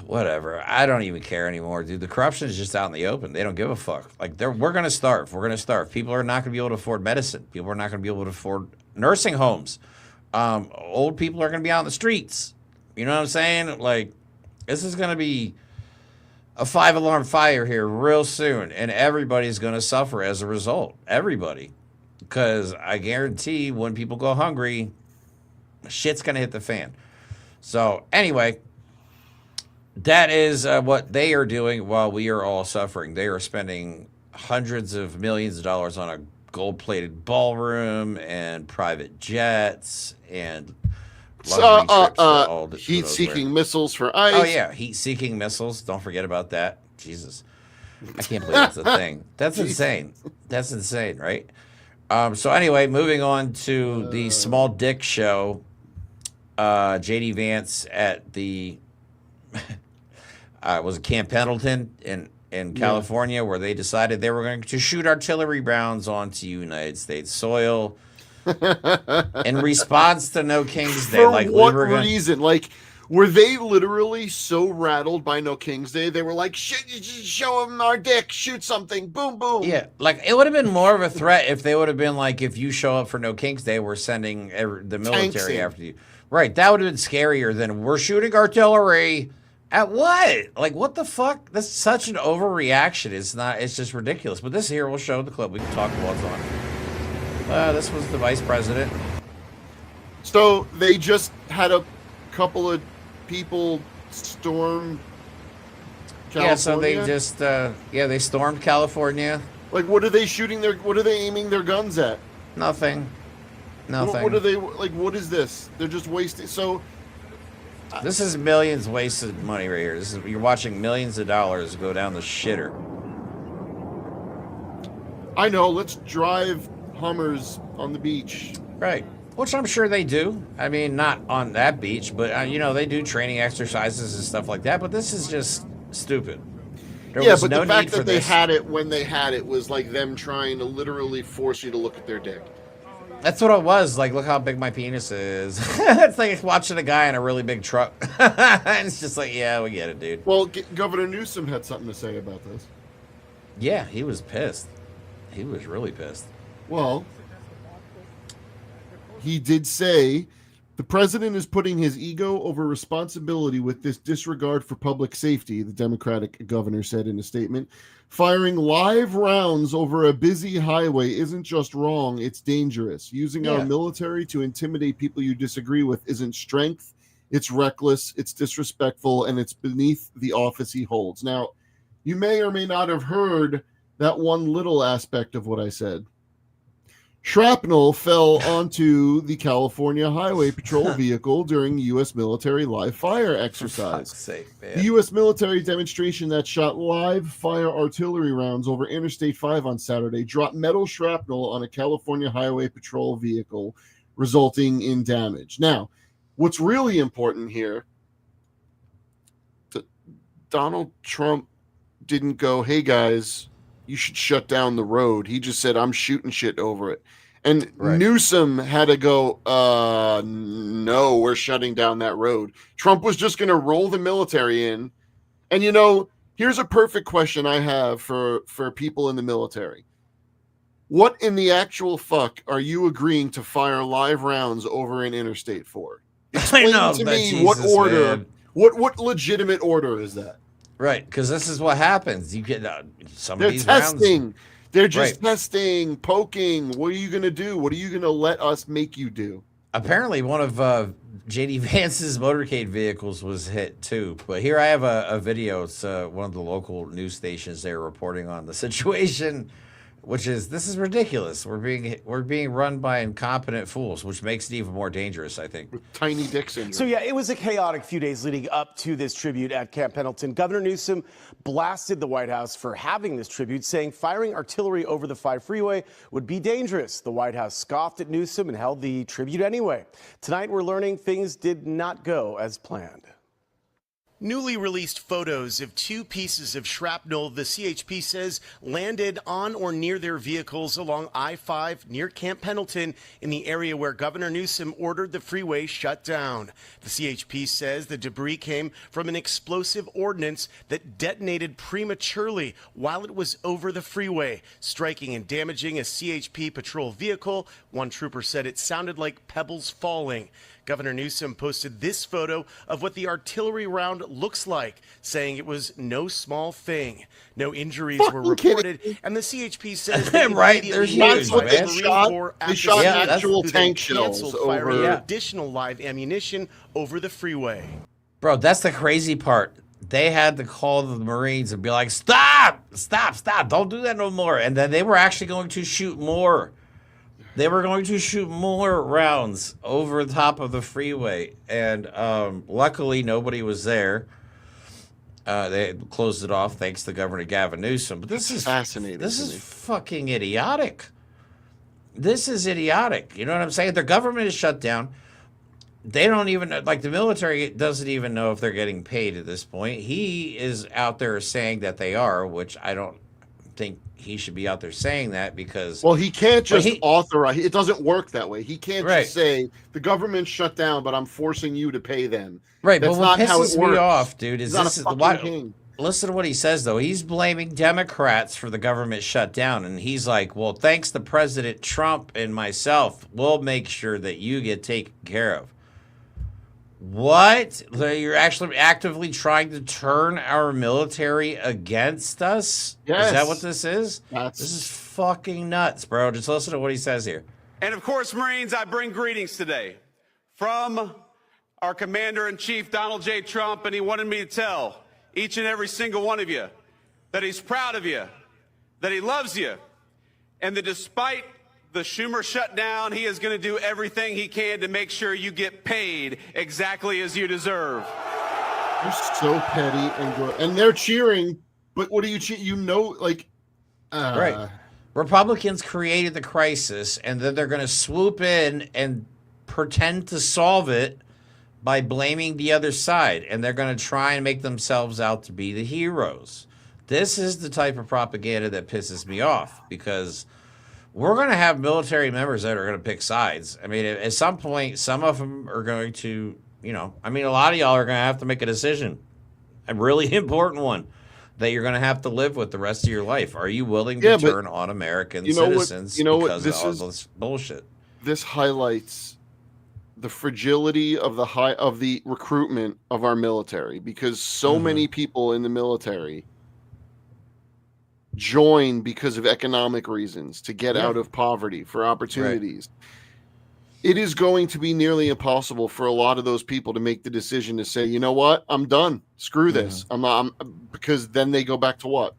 Speaker 1: whatever. I don't even care anymore, dude. The corruption is just out in the open. They don't give a fuck. Like, we're going to starve. We're going to starve. People are not going to be able to afford medicine. People are not going to be able to afford nursing homes. Old people are going to be out in the streets. You know what I'm saying? Like, this is going to be a 5-alarm fire here real soon, and everybody's going to suffer as a result. Everybody. Because I guarantee when people go hungry, shit's going to hit the fan. So, anyway, that is what they are doing while we are all suffering. They are spending hundreds of millions of dollars on a gold-plated ballroom and private jets and luxury trips for all the
Speaker 2: heat-seeking missiles for ICE.
Speaker 1: Oh, yeah, heat-seeking missiles. Don't forget about that. Jesus. I can't believe that's a thing. That's insane. That's insane, right? So anyway, moving on to the small dick show. JD Vance at the was it Camp Pendleton in California, where they decided they were going to shoot artillery rounds onto United States soil in response to No King's Day.
Speaker 2: For
Speaker 1: like,
Speaker 2: what reason? Like, were they literally so rattled by No King's Day? They were like, show them our dick, shoot something, boom, boom.
Speaker 1: Yeah, like, it would have been more of a threat if they would have been like, if you show up for No King's Day, we're sending the military after you. Right, that would have been scarier than we're shooting artillery. At what? Like, what the fuck? That's such an overreaction. It's just ridiculous. But this here will show the clip. We can talk what's on. This was the vice president.
Speaker 2: So they just had a couple of people storm California?
Speaker 1: Yeah, so they just, they stormed California.
Speaker 2: Like, what are they aiming their guns at?
Speaker 1: Nothing.
Speaker 2: What are they, like, what is this? They're just wasting, so...
Speaker 1: This is millions wasted money right here. You're watching millions of dollars go down the shitter.
Speaker 2: I know, let's drive Hummers on the beach.
Speaker 1: Right. Which I'm sure they do. I mean, not on that beach, but, they do training exercises and stuff like that. But this is just stupid. There was
Speaker 2: but
Speaker 1: no
Speaker 2: the fact
Speaker 1: need for
Speaker 2: that they
Speaker 1: this.
Speaker 2: had it when they had it was like them trying to literally force you to look at their dick.
Speaker 1: That's what it was. Like, look how big my penis is. It's like watching a guy in a really big truck. And it's just like, yeah, we get it, dude.
Speaker 2: Well, Governor Newsom had something to say about this.
Speaker 1: Yeah, he was pissed. He was really pissed.
Speaker 2: Well, he did say the president is putting his ego over responsibility with this disregard for public safety, the Democratic governor said in a statement. Firing live rounds over a busy highway isn't just wrong, it's dangerous. Using our military to intimidate people you disagree with isn't strength, it's reckless, it's disrespectful, and it's beneath the office he holds. Now, you may or may not have heard that one little aspect of what I said. Shrapnel fell onto the California Highway Patrol vehicle during U.S. military live fire exercise.
Speaker 1: For fuck's sake, man.
Speaker 2: The U.S. military demonstration that shot live fire artillery rounds over Interstate 5 on Saturday dropped metal shrapnel on a California Highway Patrol vehicle, resulting in damage. Now, what's really important here, Donald Trump didn't go, hey guys, you should shut down the road. He just said, I'm shooting shit over it. And Newsom had to go, no, we're shutting down that road. Trump was just going to roll the military in. And, here's a perfect question I have for people in the military. What in the actual fuck are you agreeing to fire live rounds over an interstate for? Explain to me what order, man. What legitimate order is that?
Speaker 1: Right, because this is what happens. You get some
Speaker 2: They're
Speaker 1: of these
Speaker 2: testing.
Speaker 1: rounds.
Speaker 2: They're just testing, poking. What are you going to do? What are you going to let us make you do?
Speaker 1: Apparently, one of J.D. Vance's motorcade vehicles was hit too. But here I have a video. It's one of the local news stations. They're reporting on the situation, which is, this is ridiculous. We're being run by incompetent fools, which makes it even more dangerous, I think.
Speaker 2: With tiny dick syndrome.
Speaker 8: So yeah, it was a chaotic few days leading up to this tribute at Camp Pendleton. Governor Newsom blasted the White House for having this tribute, saying firing artillery over the 5 freeway would be dangerous. The White House scoffed at Newsom and held the tribute anyway. Tonight, we're learning things did not go as planned. Newly released photos of 2 pieces of shrapnel the CHP says landed on or near their vehicles along I-5 near Camp Pendleton in the area where Governor Newsom ordered the freeway shut down. The CHP says the debris came from an explosive ordnance that detonated prematurely while it was over the freeway, striking and damaging a CHP patrol vehicle. One trooper said it sounded like pebbles falling. Governor Newsom posted this photo of what the artillery round looks like, saying it was no small thing. No injuries were reported, and the CHP says they
Speaker 1: right, there's
Speaker 2: That's what they
Speaker 1: man.
Speaker 2: shot. They shot actual
Speaker 8: who
Speaker 2: tank
Speaker 8: then canceled
Speaker 2: shells
Speaker 8: firing
Speaker 2: over.
Speaker 8: additional live ammunition over the freeway.
Speaker 1: Bro, that's the crazy part. They had to call the Marines and be like, stop, stop, stop, don't do that no more. And then they were actually going to shoot more. They were going to shoot more rounds over the top of the freeway. And luckily, nobody was there. They closed it off thanks to Governor Gavin Newsom. But this is
Speaker 2: fascinating.
Speaker 1: This is fucking idiotic. This is idiotic. You know what I'm saying? Their government is shut down. They don't even, like, the military doesn't even know if they're getting paid at this point. He is out there saying that they are, which I don't think he should be out there saying that, because
Speaker 2: well, he can't just authorize. It doesn't work that way. He can't
Speaker 1: Right.
Speaker 2: just say the government's shut down, but I'm forcing you to pay them.
Speaker 1: Right,
Speaker 2: That's
Speaker 1: but what
Speaker 2: not how
Speaker 1: pisses
Speaker 2: it
Speaker 1: me
Speaker 2: works.
Speaker 1: off, dude, is
Speaker 2: He's not
Speaker 1: this
Speaker 2: a
Speaker 1: is
Speaker 2: fucking
Speaker 1: why.
Speaker 2: king.
Speaker 1: Listen to what he says, though. He's blaming Democrats for the government shutdown, and he's like, "Well, thanks to President Trump and myself, we'll make sure that you get taken care of." What? You're actually actively trying to turn our military against us?
Speaker 2: Yes.
Speaker 1: Is that what this is?
Speaker 2: That's-
Speaker 1: This is fucking nuts, bro. Just listen to what he says here.
Speaker 9: And of course, Marines, I bring greetings today from our Commander-in-Chief, Donald J. Trump, and he wanted me to tell each and every single one of you that he's proud of you, that he loves you, and that despite the Schumer shutdown, he is going to do everything he can to make sure you get paid exactly as you deserve.
Speaker 2: You're so petty and good, and they're cheering. But what do you cheer? You know, like,
Speaker 1: Right. Republicans created the crisis, and then they're going to swoop in and pretend to solve it by blaming the other side, and they're going to try and make themselves out to be the heroes. This is the type of propaganda that pisses me off, because we're going to have military members that are going to pick sides. I mean, at some point, some of them are going to, a lot of y'all are going to have to make a decision, a really important one, that you're going to have to live with the rest of your life. Are you willing to turn on American citizens because of all this bullshit?
Speaker 2: This highlights the fragility of the recruitment of our military, because so many people in the military join because of economic reasons, to get out of poverty, for opportunities. Right. It is going to be nearly impossible for a lot of those people to make the decision to say, you know what, I'm done. Screw this. Because then they go back to what?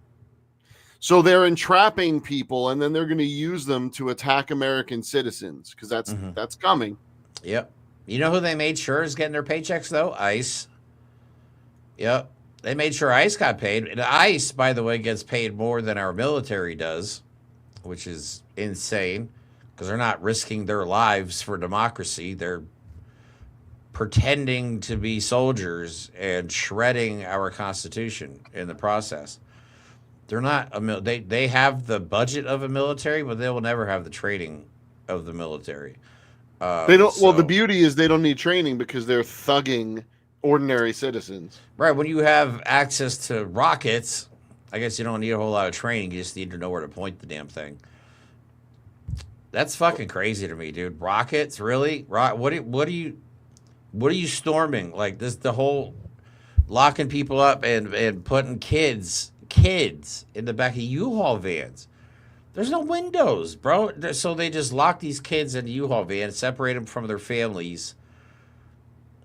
Speaker 2: So they're entrapping people, and then they're going to use them to attack American citizens, because that's coming.
Speaker 1: Yep. You know who they made sure is getting their paychecks, though? ICE. Yep. They made sure ICE got paid. And ICE, by the way, gets paid more than our military does, which is insane, because they're not risking their lives for democracy. They're pretending to be soldiers and shredding our Constitution in the process. They're not they have the budget of a military, but they will never have the training of the military.
Speaker 2: They don't. Well, the beauty is they don't need training, because they're thugging ordinary citizens.
Speaker 1: Right. When you have access to rockets, I guess you don't need a whole lot of training. You just need to know where to point the damn thing. That's fucking crazy to me, dude. Rockets, really? What are you storming? Like this, the whole locking people up and putting kids in the back of U-Haul vans. There's no windows, bro. So they just lock these kids in the U-Haul van, separate them from their families.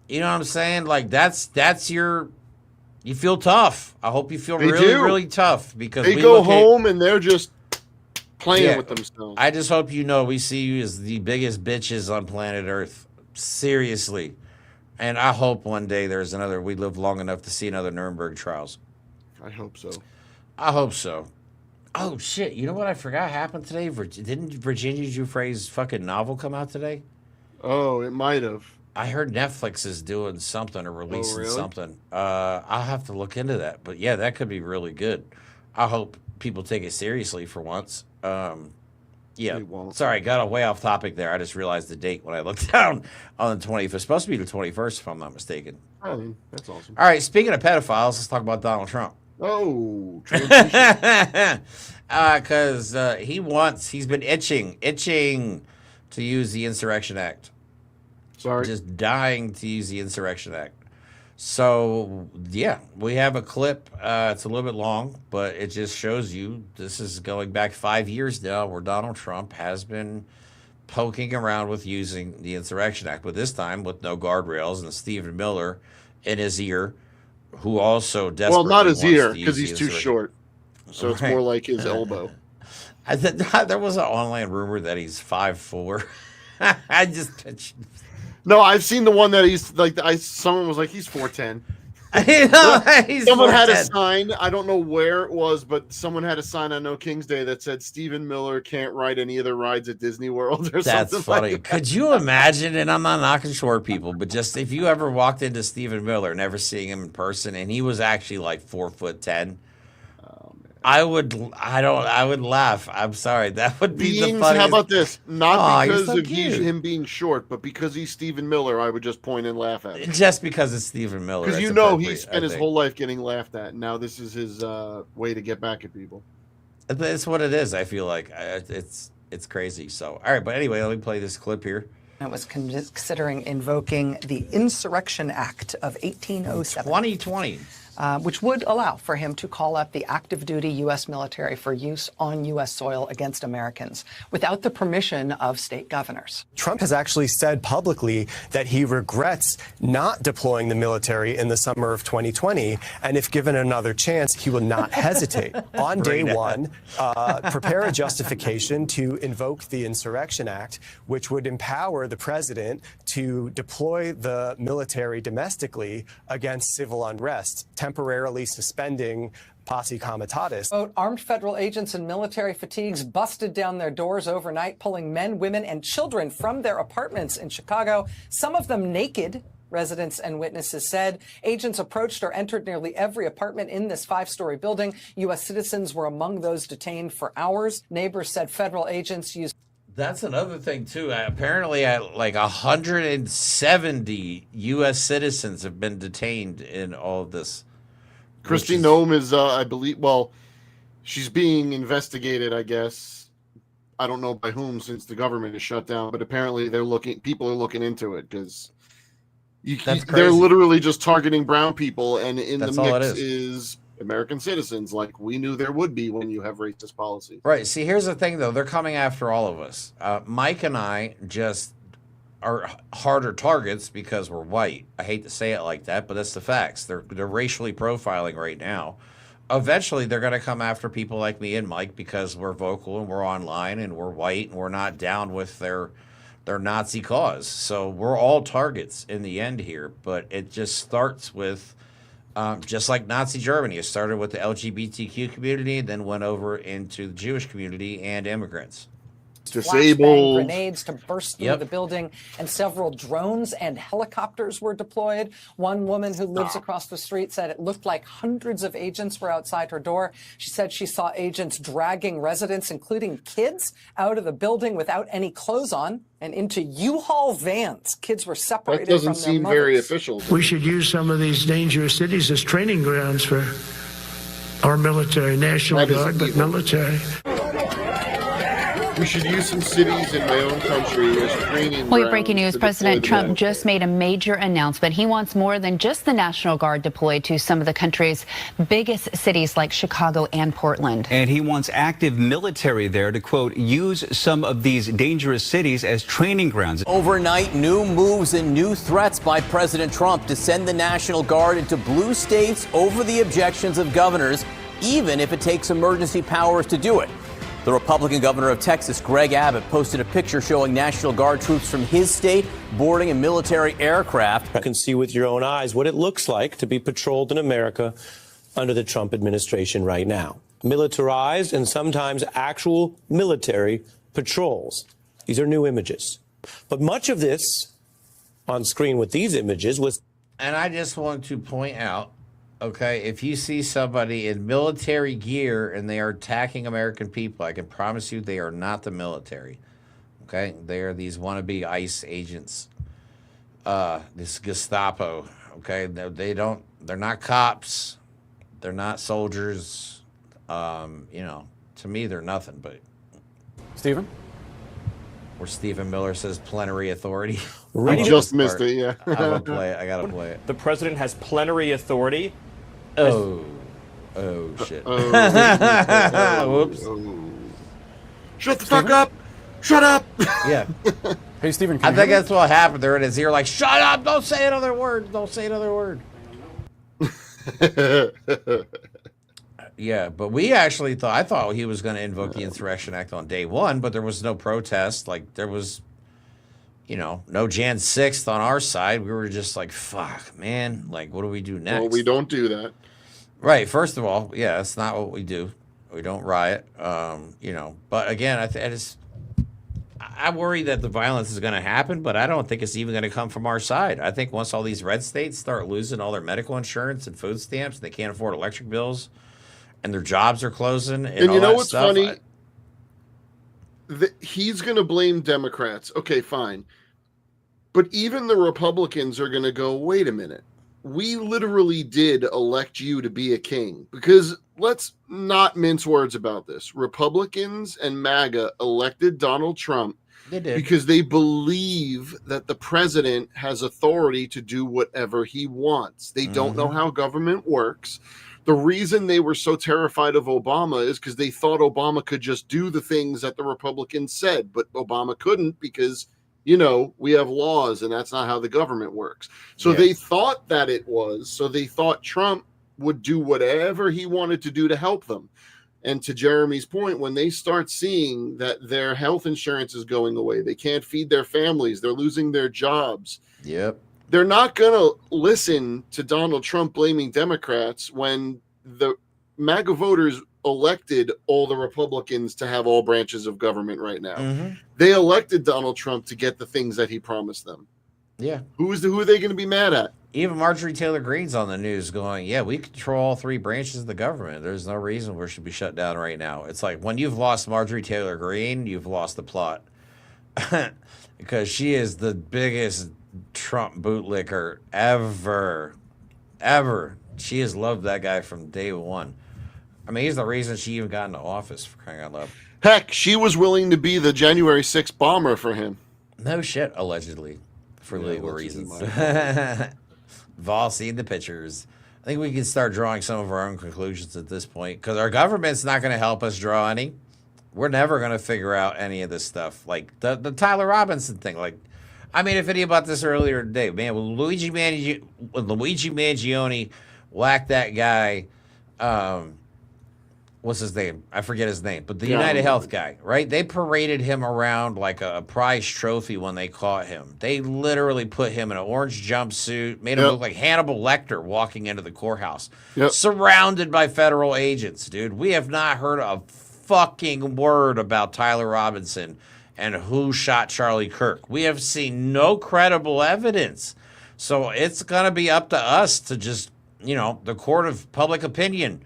Speaker 1: You know what I'm saying? Like that's you feel tough. I hope you feel really tough, because
Speaker 2: they go home and they're just playing with themselves.
Speaker 1: I just hope we see you as the biggest bitches on planet Earth. Seriously. And I hope one day we live long enough to see another Nuremberg trials.
Speaker 2: I hope so.
Speaker 1: Oh shit, you know what I forgot happened today? Didn't Virginia Giuffre's fucking novel come out today?
Speaker 2: Oh, it might have.
Speaker 1: I heard Netflix is doing something or releasing
Speaker 2: really?
Speaker 1: something. I'll have to look into that. But yeah, that could be really good. I hope people take it seriously for once. Yeah.
Speaker 2: They won't.
Speaker 1: Sorry, got way off topic there. I just realized the date when I looked down on the 20th. It's supposed to be the 21st, if I'm not mistaken.
Speaker 2: I mean, that's awesome.
Speaker 1: All right, speaking of pedophiles, let's talk about Donald Trump.
Speaker 2: Oh, transition.
Speaker 1: Because he's been itching to use the Insurrection Act.
Speaker 2: Sorry.
Speaker 1: Just dying to use the Insurrection Act. So, yeah, we have a clip. It's a little bit long, but it just shows you this is going back 5 years now where Donald Trump has been poking around with using the Insurrection Act, but this time with no guardrails and Stephen Miller in his ear, who also desperately
Speaker 2: Well, not his
Speaker 1: wants
Speaker 2: ear,
Speaker 1: to
Speaker 2: because
Speaker 1: use
Speaker 2: he's
Speaker 1: the
Speaker 2: too short. So it's more like his elbow.
Speaker 1: There was an online rumor that he's 5'4". I just
Speaker 2: No, I've seen the one that he's like. Someone was like, he's 4'10". Someone had a sign. I don't know where it was, but someone had a sign on No King's Day that said Stephen Miller can't ride any of the rides at Disney World or something.
Speaker 1: That's funny.
Speaker 2: Like that.
Speaker 1: Could you imagine? And I'm not knocking short people, but just if you ever walked into Stephen Miller, never seeing him in person, and he was actually like 4'10". I would laugh. I'm sorry. That would be the funniest.
Speaker 2: How about this? Not because
Speaker 1: so
Speaker 2: of
Speaker 1: cute.
Speaker 2: him being short, but because he's Stephen Miller, I would just point and laugh at him.
Speaker 1: Just because it's Stephen Miller.
Speaker 2: Because
Speaker 1: that's
Speaker 2: you know he
Speaker 1: appropriate,
Speaker 2: spent
Speaker 1: I
Speaker 2: his
Speaker 1: think.
Speaker 2: whole life getting laughed at. And now this is his way to get back at people.
Speaker 1: It's what it is. I feel like it's crazy. So, all right. But anyway, let me play this clip here.
Speaker 10: It was considering invoking the Insurrection Act of 1807.
Speaker 1: 2020.
Speaker 10: Which would allow for him to call up the active duty U.S. military for use on U.S. soil against Americans without the permission of state governors.
Speaker 11: Trump has actually said publicly that he regrets not deploying the military in the summer of 2020. And if given another chance, he will not hesitate. On day one, prepare a justification to invoke the Insurrection Act, which would empower the president to deploy the military domestically against civil unrest, temporarily suspending posse comitatus.
Speaker 10: Quote, armed federal agents in military fatigues busted down their doors overnight, pulling men, women, and children from their apartments in Chicago, some of them naked. Residents and witnesses said agents approached or entered nearly every apartment in this 5-story building. U.S. citizens were among those detained for hours. Neighbors said federal agents used.
Speaker 1: That's another thing, too. Apparently, like 170 U.S. citizens have been detained in all of this.
Speaker 2: Kristi Noem is, I believe, well, she's being investigated, I guess. I don't know by whom, since the government is shut down, but apparently people are looking into it because they're literally just targeting brown people, and in the mix is American citizens, like we knew there would be when you have racist policies.
Speaker 1: Right. See, here's the thing, though. They're coming after all of us. Mike and I just are harder targets because we're white. I hate to say it like that, but that's the facts. They're racially profiling right now. Eventually, they're going to come after people like me and Mike because we're vocal and we're online and we're white and we're not down with their Nazi cause. So we're all targets in the end here, but it just starts with just like Nazi Germany. It started with the LGBTQ community, then went over into the Jewish community and immigrants.
Speaker 2: Disabled
Speaker 10: grenades to burst through the building, and several drones and helicopters were deployed. One woman who lives across the street said it looked like hundreds of agents were outside her door. She said she saw agents dragging residents, including kids, out of the building without any clothes on and into U-Haul vans. Kids were separated.
Speaker 2: That doesn't
Speaker 10: from their
Speaker 2: seem
Speaker 10: mothers.
Speaker 2: very official.
Speaker 12: We should use some of these dangerous cities as training grounds for our military, National Guard, but military.
Speaker 2: We should use some cities in my own country as training
Speaker 13: Well,
Speaker 2: grounds.
Speaker 13: breaking news, President Trump just made a major announcement. He wants more than just the National Guard deployed to some of the country's biggest cities like Chicago and Portland.
Speaker 14: And he wants active military there to, quote, use some of these dangerous cities as training grounds.
Speaker 15: Overnight, new moves and new threats by President Trump to send the National Guard into blue states over the objections of governors, even if it takes emergency powers to do it. The Republican governor of Texas, Greg Abbott, posted a picture showing National Guard troops from his state boarding a military aircraft.
Speaker 16: You can see with your own eyes what it looks like to be patrolled in America under the Trump administration right now. Militarized and sometimes actual military patrols. These are new images. But much of this on screen with these images was.
Speaker 1: And I just want to point out, okay, if you see somebody in military gear and they are attacking American people, I can promise you they are not the military. Okay, they are these wannabe ICE agents, this Gestapo. Okay, they're not cops, they're not soldiers. To me, they're nothing. But
Speaker 17: Stephen,
Speaker 1: where Stephen Miller says plenary authority.
Speaker 2: I just missed it. Yeah,
Speaker 1: I'm gonna play it. I gotta play it.
Speaker 17: the president has plenary authority.
Speaker 1: Oh shit. Whoops.
Speaker 2: Shut the fuck up. Shut up.
Speaker 1: Yeah.
Speaker 17: Hey, Stephen,
Speaker 1: I think that's what happened. They're in his ear like, shut up. Don't say another word. Don't say another word. Yeah, but we actually I thought he was going to invoke the Insurrection Act on day one, but there was no protest. Like, there was, no Jan 6th on our side. We were just like, fuck, man. Like, what do we do next?
Speaker 2: Well, we don't do that.
Speaker 1: Right. First of all, yeah, that's not what we do. We don't riot. But again, I worry that the violence is going to happen, but I don't think it's even going to come from our side. I think once all these red states start losing all their medical insurance and food stamps, and they can't afford electric bills, and their jobs are closing, and all
Speaker 2: you know
Speaker 1: that
Speaker 2: what's
Speaker 1: stuff,
Speaker 2: funny? He's going to blame Democrats. Okay, fine. But even the Republicans are going to go, wait a minute. We literally did elect you to be a king. Because let's not mince words about this. Republicans and MAGA elected Donald Trump
Speaker 1: They did.
Speaker 2: because they believe that the president has authority to do whatever he wants. They don't know how government works. The reason they were so terrified of Obama is because they thought Obama could just do the things that the Republicans said, but Obama couldn't because, we have laws and that's not how the government works. So they thought that it was. So they thought Trump would do whatever he wanted to do to help them. And to Jeremy's point, when they start seeing that their health insurance is going away, they can't feed their families, they're losing their jobs.
Speaker 1: Yep.
Speaker 2: They're not going to listen to Donald Trump blaming Democrats when the MAGA voters elected all the Republicans to have all branches of government right now. They elected Donald Trump to get the things that he promised them.
Speaker 1: Yeah.
Speaker 2: Who are they going to be mad at?
Speaker 1: Even Marjorie Taylor Greene's on the news going, yeah, we control all three branches of the government. There's no reason we should be shut down right now. It's like, when you've lost Marjorie Taylor Greene, you've lost the plot. Because she is the biggest Trump bootlicker ever. She has loved that guy from day one. I mean, he's the reason she even got into office, for crying out loud.
Speaker 2: Heck, she was willing to be the January 6th bomber for him.
Speaker 1: No shit, allegedly, for legal reasons. We've all seen the pictures. I think we can start drawing some of our own conclusions at this point, because our government's not going to help us draw any. We're never going to figure out any of this stuff. Like the Tyler Robinson thing. Like, I made a video about this earlier today. Man, when Luigi Mangione whacked that guy, what's his name? I forget his name, but the United Health guy, right? They paraded him around like a prize trophy when they caught him. They literally put him in an orange jumpsuit, made him look like Hannibal Lecter walking into the courthouse, surrounded by federal agents, dude. We have not heard a fucking word about Tyler Robinson and who shot Charlie Kirk. We have seen no credible evidence. So it's going to be up to us to just, the court of public opinion,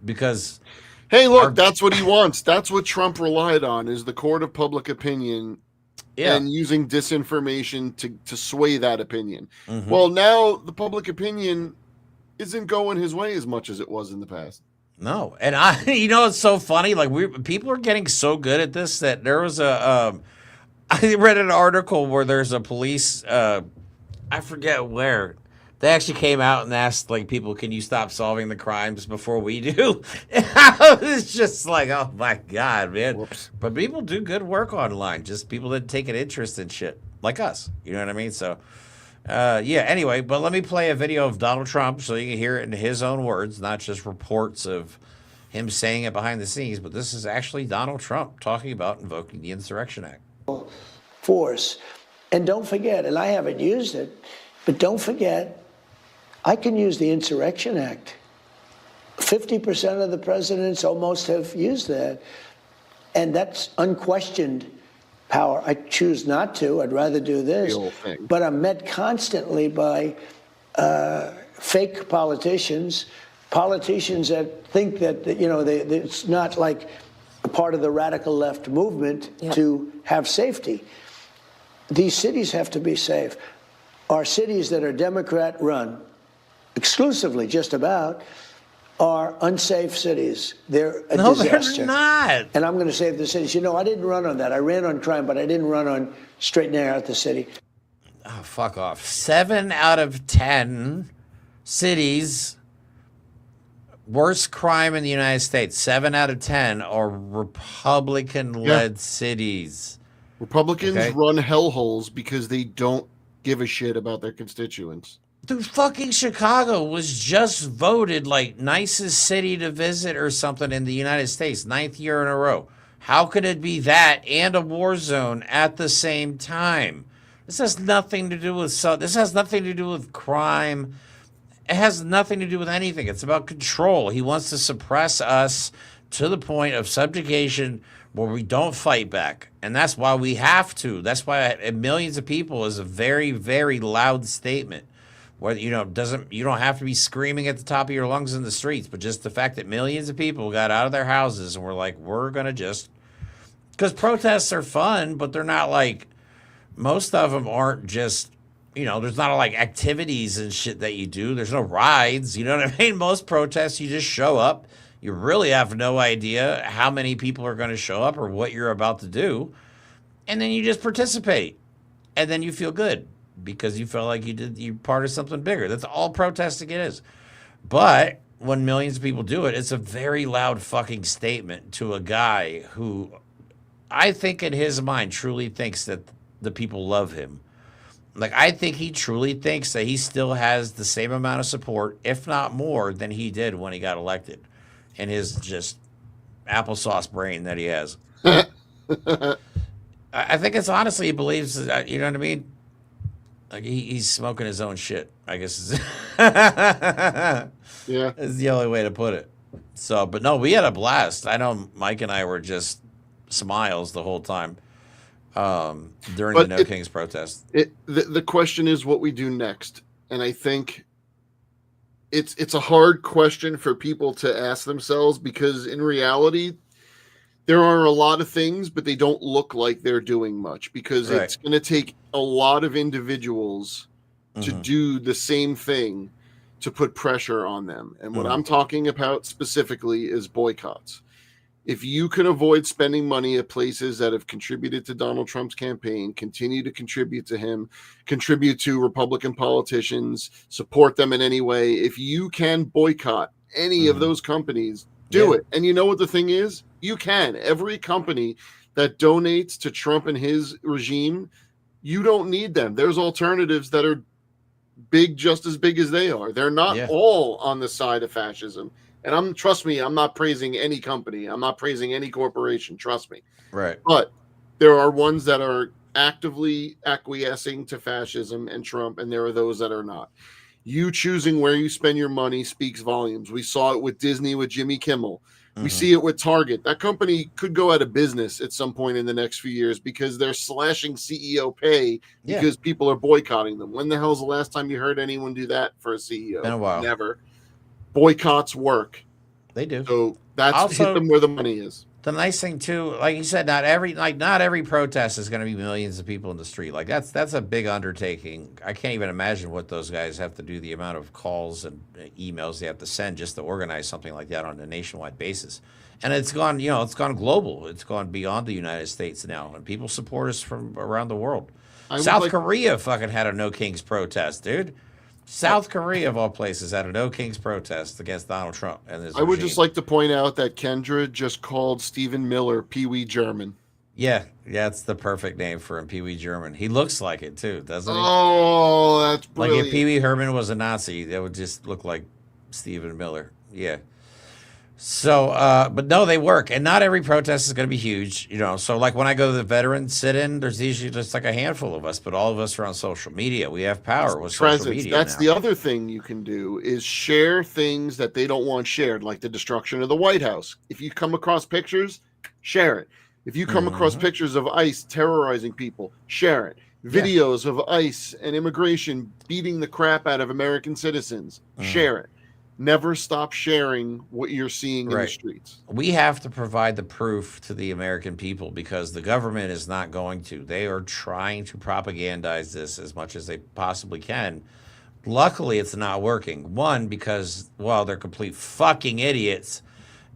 Speaker 1: because...
Speaker 2: Hey, look, that's what he wants. That's what Trump relied on, is the court of public opinion and using disinformation to sway that opinion. Well, now the public opinion isn't going his way as much as it was in the past.
Speaker 1: No. And it's so funny. Like, people are getting so good at this that there was I read an article where there's a police, I forget where. They actually came out and asked, people, can you stop solving the crimes before we do? And I was just like, oh, my God, man. Whoops. But people do good work online. Just people that take an interest in shit, like us. You know what I mean? So, anyway, but let me play a video of Donald Trump so you can hear it in his own words, not just reports of him saying it behind the scenes. But this is actually Donald Trump talking about invoking the Insurrection Act.
Speaker 18: Force. And don't forget, and I haven't used it, but don't forget, I can use the Insurrection Act. 50% of the presidents almost have used that. And that's unquestioned power. I choose not to. I'd rather do this. But I'm met constantly by fake politicians that think that it's not like a part of the radical left movement to have safety. These cities have to be safe. Our cities that are Democrat run, exclusively just about, are unsafe cities. They're a disaster.
Speaker 1: They're not.
Speaker 18: And I'm going to save the cities. I didn't run on that. I ran on crime, but I didn't run on straightening out the city.
Speaker 1: Oh, fuck off. 7 out of 10 cities, worst crime in the United States, 7 out of 10 are Republican-led cities.
Speaker 2: Republicans run hellholes because they don't give a shit about their constituents.
Speaker 1: Dude, fucking Chicago was just voted like nicest city to visit or something in the United States, 9th year in a row. How could it be that and a war zone at the same time? This has nothing to do with this has nothing to do with crime. It has nothing to do with anything. It's about control. He wants to suppress us to the point of subjugation where we don't fight back. And that's why we have to. That's why millions of people is a very, very loud statement. Where you don't have to be screaming at the top of your lungs in the streets, but just the fact that millions of people got out of their houses and were like, we're gonna just, because protests are fun, but they're not like, most of them aren't just, there's not like activities and shit that you do. There's no rides, you know what I mean? Most protests, you just show up. You really have no idea how many people are going to show up or what you're about to do, and then you just participate, and then you feel good. Because you felt like you're part of something bigger. That's all protesting it is. But when millions of people do it, it's a very loud fucking statement to a guy who I think in his mind truly thinks that the people love him. Like, I think he truly thinks that he still has the same amount of support, if not more, than he did when he got elected. In his just applesauce brain that he has. I think it's honestly, he believes, you know what I mean? Like he's smoking his own shit, I guess. Yeah, is the only way to put it. So, but no, we had a blast. I know Mike and I were just smiles the whole time during the No Kings protest.
Speaker 2: The question is what we do next, and I think it's a hard question for people to ask themselves because in reality, there are a lot of things, but they don't look like they're doing much because it's going to take a lot of individuals to do the same thing to put pressure on them. And what I'm talking about specifically is boycotts. If you can avoid spending money at places that have contributed to Donald Trump's campaign, continue to contribute to him, contribute to Republican politicians, support them in any way, if you can boycott any of those companies, do it. And you know what the thing is? You can. Every company that donates to Trump and his regime, you don't need them. There's alternatives that are big, just as big as they are. They're not all on the side of fascism. And trust me, I'm not praising any company. I'm not praising any corporation. Trust me.
Speaker 1: Right.
Speaker 2: But there are ones that are actively acquiescing to fascism and Trump, and there are those that are not. You choosing where you spend your money speaks volumes. We saw it with Disney, with Jimmy Kimmel. We see it with Target. That company could go out of business at some point in the next few years because they're slashing CEO pay because people are boycotting them. When the hell's the last time you heard anyone do that for a CEO?
Speaker 1: Been a while.
Speaker 2: Never. Boycotts work.
Speaker 1: They do.
Speaker 2: So that's also, hit them where the money is.
Speaker 1: The nice thing too, like you said, not every protest is going to be millions of people in the street. Like that's a big undertaking. I can't even imagine what those guys have to do, the amount of calls and emails they have to send just to organize something like that on a nationwide basis. And it's gone, it's gone global. It's gone beyond the United States now, and people support us from around the world. South Korea fucking had a No Kings protest, dude. South Korea, of all places, had a No Kings protest against Donald Trump and his regime.
Speaker 2: Would just like to point out that Kendra just called Stephen Miller Pee Wee German.
Speaker 1: Yeah, it's the perfect name for him, Pee Wee German. He looks like it, too, doesn't he?
Speaker 2: Oh, that's brilliant.
Speaker 1: Like if Pee Wee Herman was a Nazi, that would just look like Stephen Miller. Yeah. So, but no, they work. And not every protest is going to be huge, So, like when I go to the veterans sit-in, there's usually just like a handful of us, but all of us are on social media. We have power with social media
Speaker 2: That's
Speaker 1: now.
Speaker 2: the other thing you can do is share things that they don't want shared, like the destruction of the White House. If you come across pictures, share it. If you come across pictures of ICE terrorizing people, share it. Videos of ICE and immigration beating the crap out of American citizens, share it. Never stop sharing what you're seeing in the streets.
Speaker 1: We have to provide the proof to the American people because the government is not going to. They are trying to propagandize this as much as they possibly can. Luckily, it's not working. One, because, well, they're complete fucking idiots.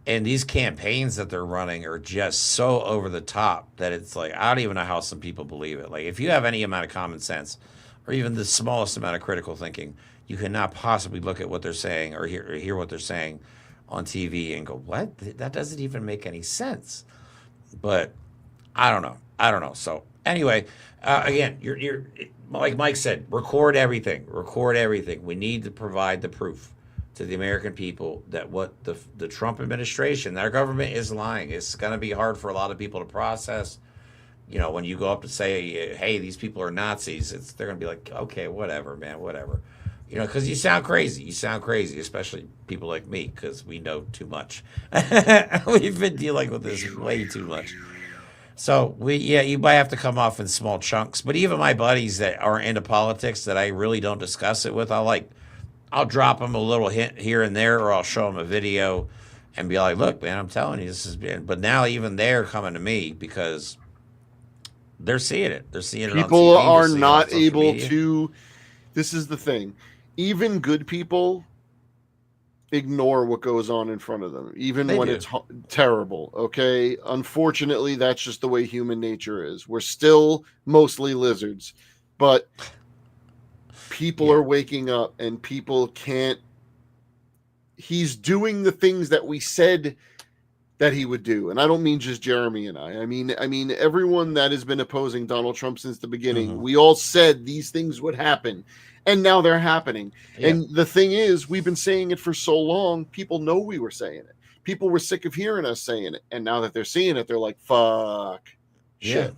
Speaker 1: And these campaigns that they're running are just so over the top that it's like, I don't even know how some people believe it. Like, if you have any amount of common sense or even the smallest amount of critical thinking, you cannot possibly look at what they're saying or hear what they're saying on TV and go, what? That doesn't even make any sense. But I don't know. So anyway, again, you're like Mike said, record everything. We need to provide the proof to the American people that what the Trump administration, their government is lying. It's going to be hard for a lot of people to process. You know, when you go up to say, hey, these people are Nazis, they're going to be like, okay, whatever, man, whatever. You know, because you sound crazy, especially people like me, because we know too much. We've been dealing with this way too much. So you might have to come off in small chunks. But even my buddies that aren't into politics that I really don't discuss it with, I'll drop them a little hint here and there, or I'll show them a video and be like, look, man, I'm telling you, this has been. But now even they're coming to me because they're seeing it. They're seeing it.
Speaker 2: People
Speaker 1: on TV,
Speaker 2: are not able
Speaker 1: media.
Speaker 2: to. This is the thing. Even good people ignore what goes on in front of them, even when it's terrible. Okay. Unfortunately, that's just the way human nature is. We're still mostly lizards, but people are waking up and people can't. He's doing the things that we said that he would do. And I don't mean just Jeremy and I mean everyone that has been opposing Donald Trump since the beginning. We all said these things would happen, and now they're happening. And the thing is, we've been saying it for so long, people know we were saying it. People were sick of hearing us saying it, and now that they're seeing it, they're like, fuck. Shit.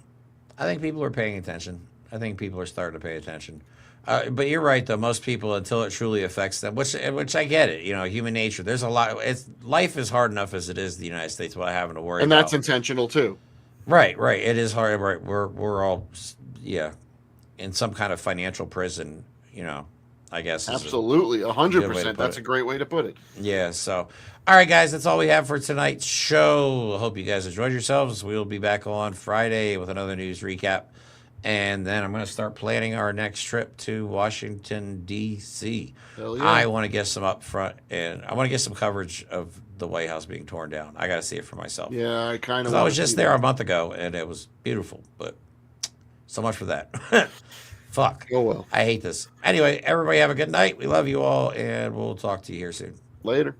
Speaker 1: I think people are paying attention. I think people are starting to pay attention. But you're right, though. Most people, until it truly affects them, which I get it. You know, human nature. There's a lot. Life is hard enough as it is in the United States without having to worry.
Speaker 2: And that's intentional too.
Speaker 1: Right. It is hard. Right. We're all, in some kind of financial prison. You know, I guess.
Speaker 2: Absolutely, 100%. That's a great way to put it.
Speaker 1: Yeah. So, all right, guys, that's all we have for tonight's show. I hope you guys enjoyed yourselves. We will be back on Friday with another news recap. And then I'm going to start planning our next trip to Washington, D.C. I want to get some up front, and I want to get some coverage of the White House being torn down. I got to see it for myself.
Speaker 2: Yeah, I kind of.
Speaker 1: I was just there a month ago, and it was beautiful. But so much for that. Fuck.
Speaker 2: Oh, well.
Speaker 1: I hate this. Anyway, everybody have a good night. We love you all, and we'll talk to you here soon.
Speaker 2: Later.